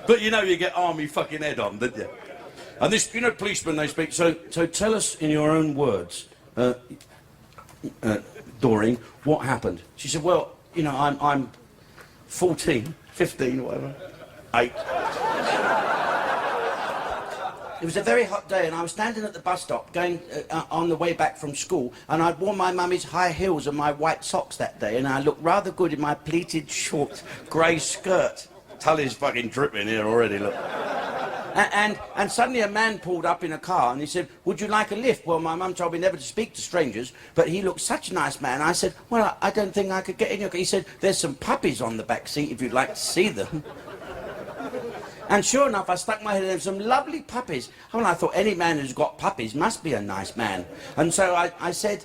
But you know you get army fucking head on, don't you? And this, you know, policemen, they speak. So tell us in your own words, Doreen, what happened? She said, well, you know, I'm 14, 15, whatever, 8. It was a very hot day and I was standing at the bus stop going on the way back from school, and I'd worn my mummy's high heels and my white socks that day, and I looked rather good in my pleated short grey skirt. Tully's fucking dripping here already, look. And suddenly a man pulled up in a car and he said, would you like a lift? Well, my mum told me never to speak to strangers, but he looked such a nice man. I said, well, I don't think I could get in your car. He said, there's some puppies on the back seat if you'd like to see them. And sure enough, I stuck my head in, there were some lovely puppies. Well, I thought any man who's got puppies must be a nice man. And so I said,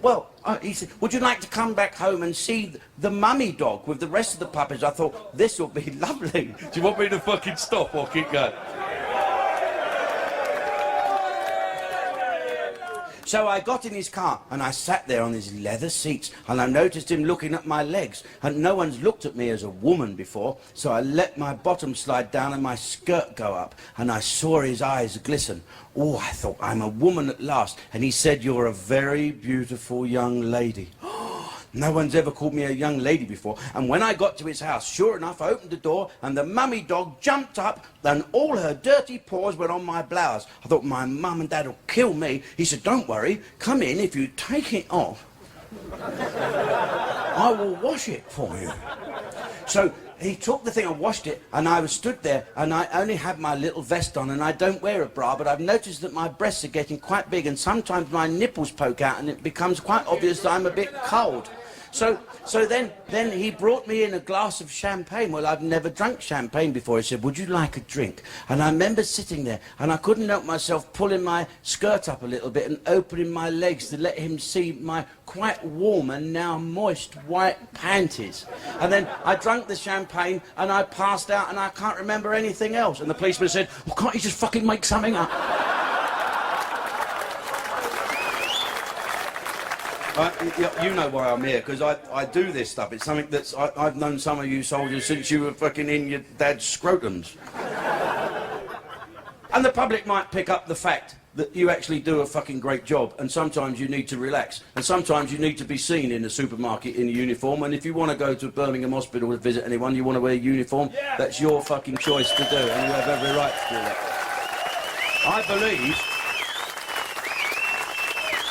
well, he said, would you like to come back home and see the mummy dog with the rest of the puppies? I thought, this will be lovely. Do you want me to fucking stop or keep going? So I got in his car and I sat there on his leather seats and I noticed him looking at my legs, and no one's looked at me as a woman before, so I let my bottom slide down and my skirt go up and I saw his eyes glisten. Oh, I thought, I'm a woman at last. And he said, you're a very beautiful young lady. No one's ever called me a young lady before. And when I got to his house, sure enough, I opened the door and the mummy dog jumped up and all her dirty paws went on my blouse. I thought, my mum and dad will kill me. He said, don't worry, come in. If you take it off, I will wash it for you. So he took the thing and washed it, and I was stood there, and I only had my little vest on, and I don't wear a bra, but I've noticed that my breasts are getting quite big, and sometimes my nipples poke out, and it becomes quite obvious that I'm a bit cold. So then he brought me in a glass of champagne. Well, I'd never drunk champagne before. He said, would you like a drink? And I remember sitting there, and I couldn't help myself pulling my skirt up a little bit and opening my legs to let him see my quite warm and now moist white panties. And then I drank the champagne, and I passed out, and I can't remember anything else. And the policeman said, well, can't you just fucking make something up? You know why I'm here, because I do this stuff. It's something that's... I've known some of you soldiers since you were fucking in your dad's scrotums. And the public might pick up the fact that you actually do a fucking great job, and sometimes you need to relax, and sometimes you need to be seen in a supermarket in a uniform, and if you want to go to Birmingham Hospital to visit anyone, you want to wear a uniform, that's your fucking choice to do, and you have every right to do that.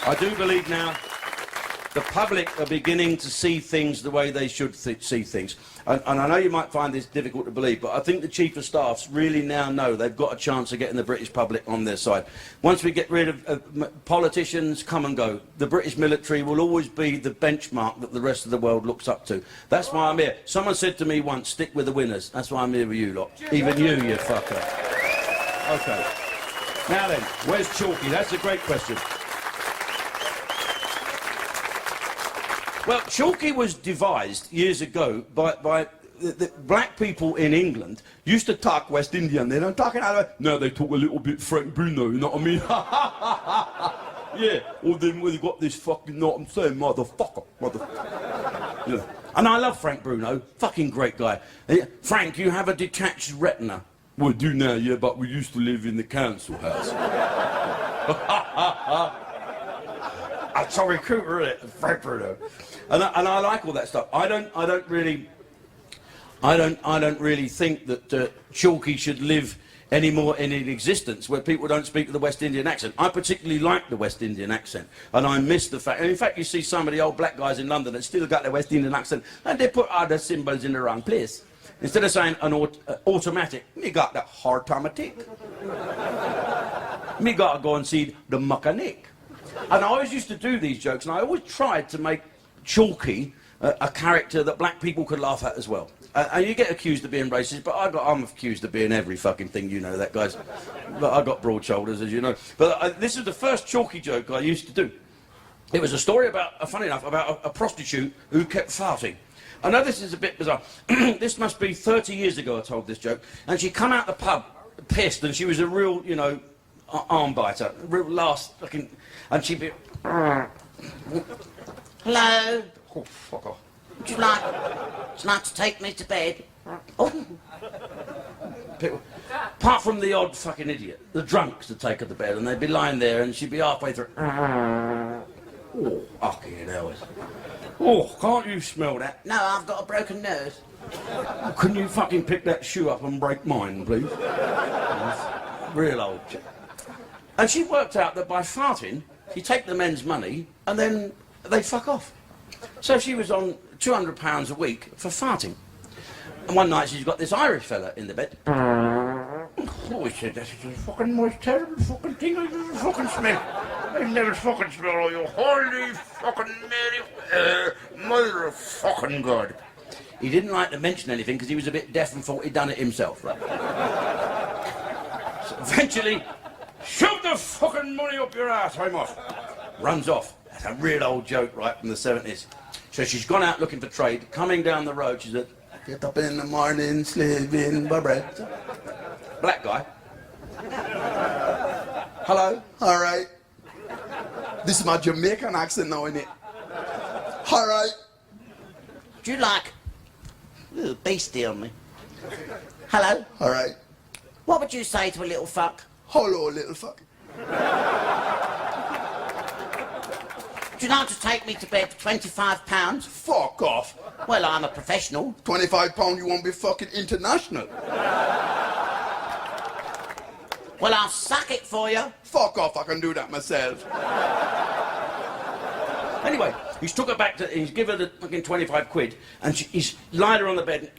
I do believe now, the public are beginning to see things the way they should see things. And I know you might find this difficult to believe, but I think the Chief of Staffs really now know they've got a chance of getting the British public on their side. Once we get rid of politicians, come and go. The British military will always be the benchmark that the rest of the world looks up to. That's why I'm here. Someone said to me once, stick with the winners. That's why I'm here with you lot. Even you fucker. Okay. Now then, where's Chalky? That's a great question. Well, Chalky was devised years ago by the black people in England used to talk West Indian. They don't talk another. No, they talk a little bit Frank Bruno, you know what I mean? Yeah, or then we got this fucking, you know what I'm saying, motherfucker. Yeah. And I love Frank Bruno, fucking great guy. Frank, you have a detached retina. Well, I do now, yeah, but we used to live in the council house. That's Tommy Cooper, isn't it? Frank Bruno. And I like all that stuff. I don't really think that Chalky should live anymore in existence where people don't speak with the West Indian accent. I particularly like the West Indian accent, and I miss the fact. And in fact, you see some of the old black guys in London that still got the West Indian accent, and they put other symbols in the wrong place. Instead of saying an automatic, me got the automatic. Me got to go and see the mechanic. And I always used to do these jokes, and I always tried to make Chalky a character that black people could laugh at as well. And you get accused of being racist, but I'm accused of being every fucking thing, you know that, guys. But I got broad shoulders, as you know. But this is the first Chalky joke I used to do. It was a story about, funny enough, about a prostitute who kept farting. I know this is a bit bizarre. This must be 30 years ago I told this joke. And she come out the pub, pissed, and she was a real, you know, arm biter. Real last fucking... And she'd be... Hello? Oh, fuck off. Would you like to take me to bed? Oh. People, apart from the odd fucking idiot, the drunks would take her to bed, and they'd be lying there, and she'd be halfway through. Oh, fucking hell. Oh, can't you smell that? No, I've got a broken nose. Can you fucking pick that shoe up and break mine, please? Real old chick. And she worked out that by farting, you take the men's money, and then they fuck off. So she was on £200 a week for farting. And one night she's got this Irish fella in the bed. Oh, he said, that's the fucking most terrible fucking thing I've ever fucking smelled. I've never fucking smelled all your holy fucking Mary, mother of fucking God. He didn't like to mention anything because he was a bit deaf and thought he'd done it himself, right? So eventually, shove the fucking money up your ass, I'm off. Runs off. That's a real old joke, right, from the 70s. So she's gone out looking for trade, coming down the road, she said, get up in the morning, slaving my bread. Black guy. Hello?
All right. This is my Jamaican accent now, innit? All right.
Do you like... Ooh, beastie on me. Hello?
All right.
What would you say to a little fuck?
Hello, little fuck.
Would you like to take me to bed for £25?
Fuck off.
Well, I'm a professional.
£25, you won't be fucking international.
Well, I'll suck it for you.
Fuck off, I can do that myself.
Anyway, he's took her back to... He's given her the fucking 25 quid, and he's lied her on the bed.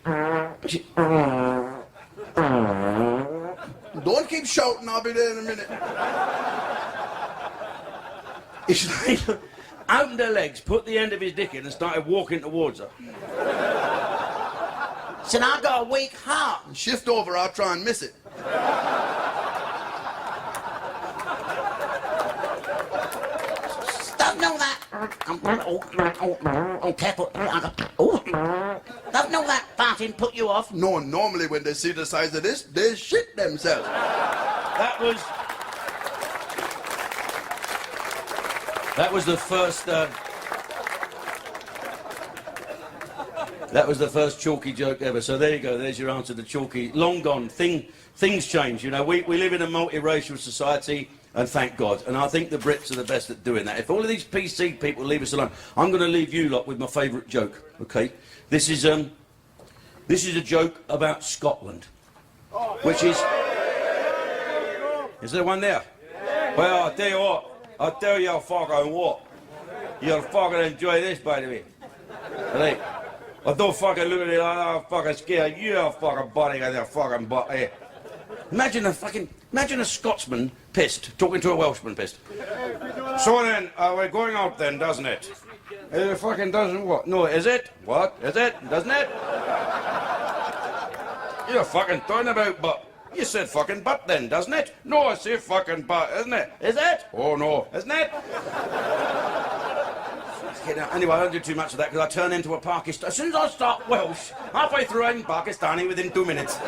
Don't keep shouting, I'll be there in a minute.
opened her legs, put the end of his dick in and started walking towards her. Said, I got a weak heart.
Shift over, I'll try and miss it.
Don't know that. Oh, careful. Don't know that farting put you off.
No, normally when they see the size of this, they shit themselves.
That was the first. That was the first chalky joke ever. So there you go. There's your answer to chalky. Long gone. Things change. You know, we live in a multiracial society, and thank God. And I think the Brits are the best at doing that. If all of these PC people leave us alone, I'm going to leave you lot with my favourite joke. Okay, this is a joke about Scotland, which is. Is there one there? Well, I'll tell you what. I'll tell you fucking what. You'll fucking enjoy this, by the way. Right. I don't fucking look at it like I'm fucking scared. You're fucking body of their fucking butt here. Imagine a Scotsman pissed, talking to a Welshman pissed. So then, we're going out then, doesn't it? It fucking doesn't what? No, is it? What? Is it? Doesn't it? You're fucking talking about butt. You said fucking butt then, doesn't it? No, I say fucking butt, isn't it? Is it? Oh no, isn't it? Anyway, I don't do too much of that because I turn into a Pakistani. As soon as I start Welsh, halfway through I'm Pakistani within 2 minutes.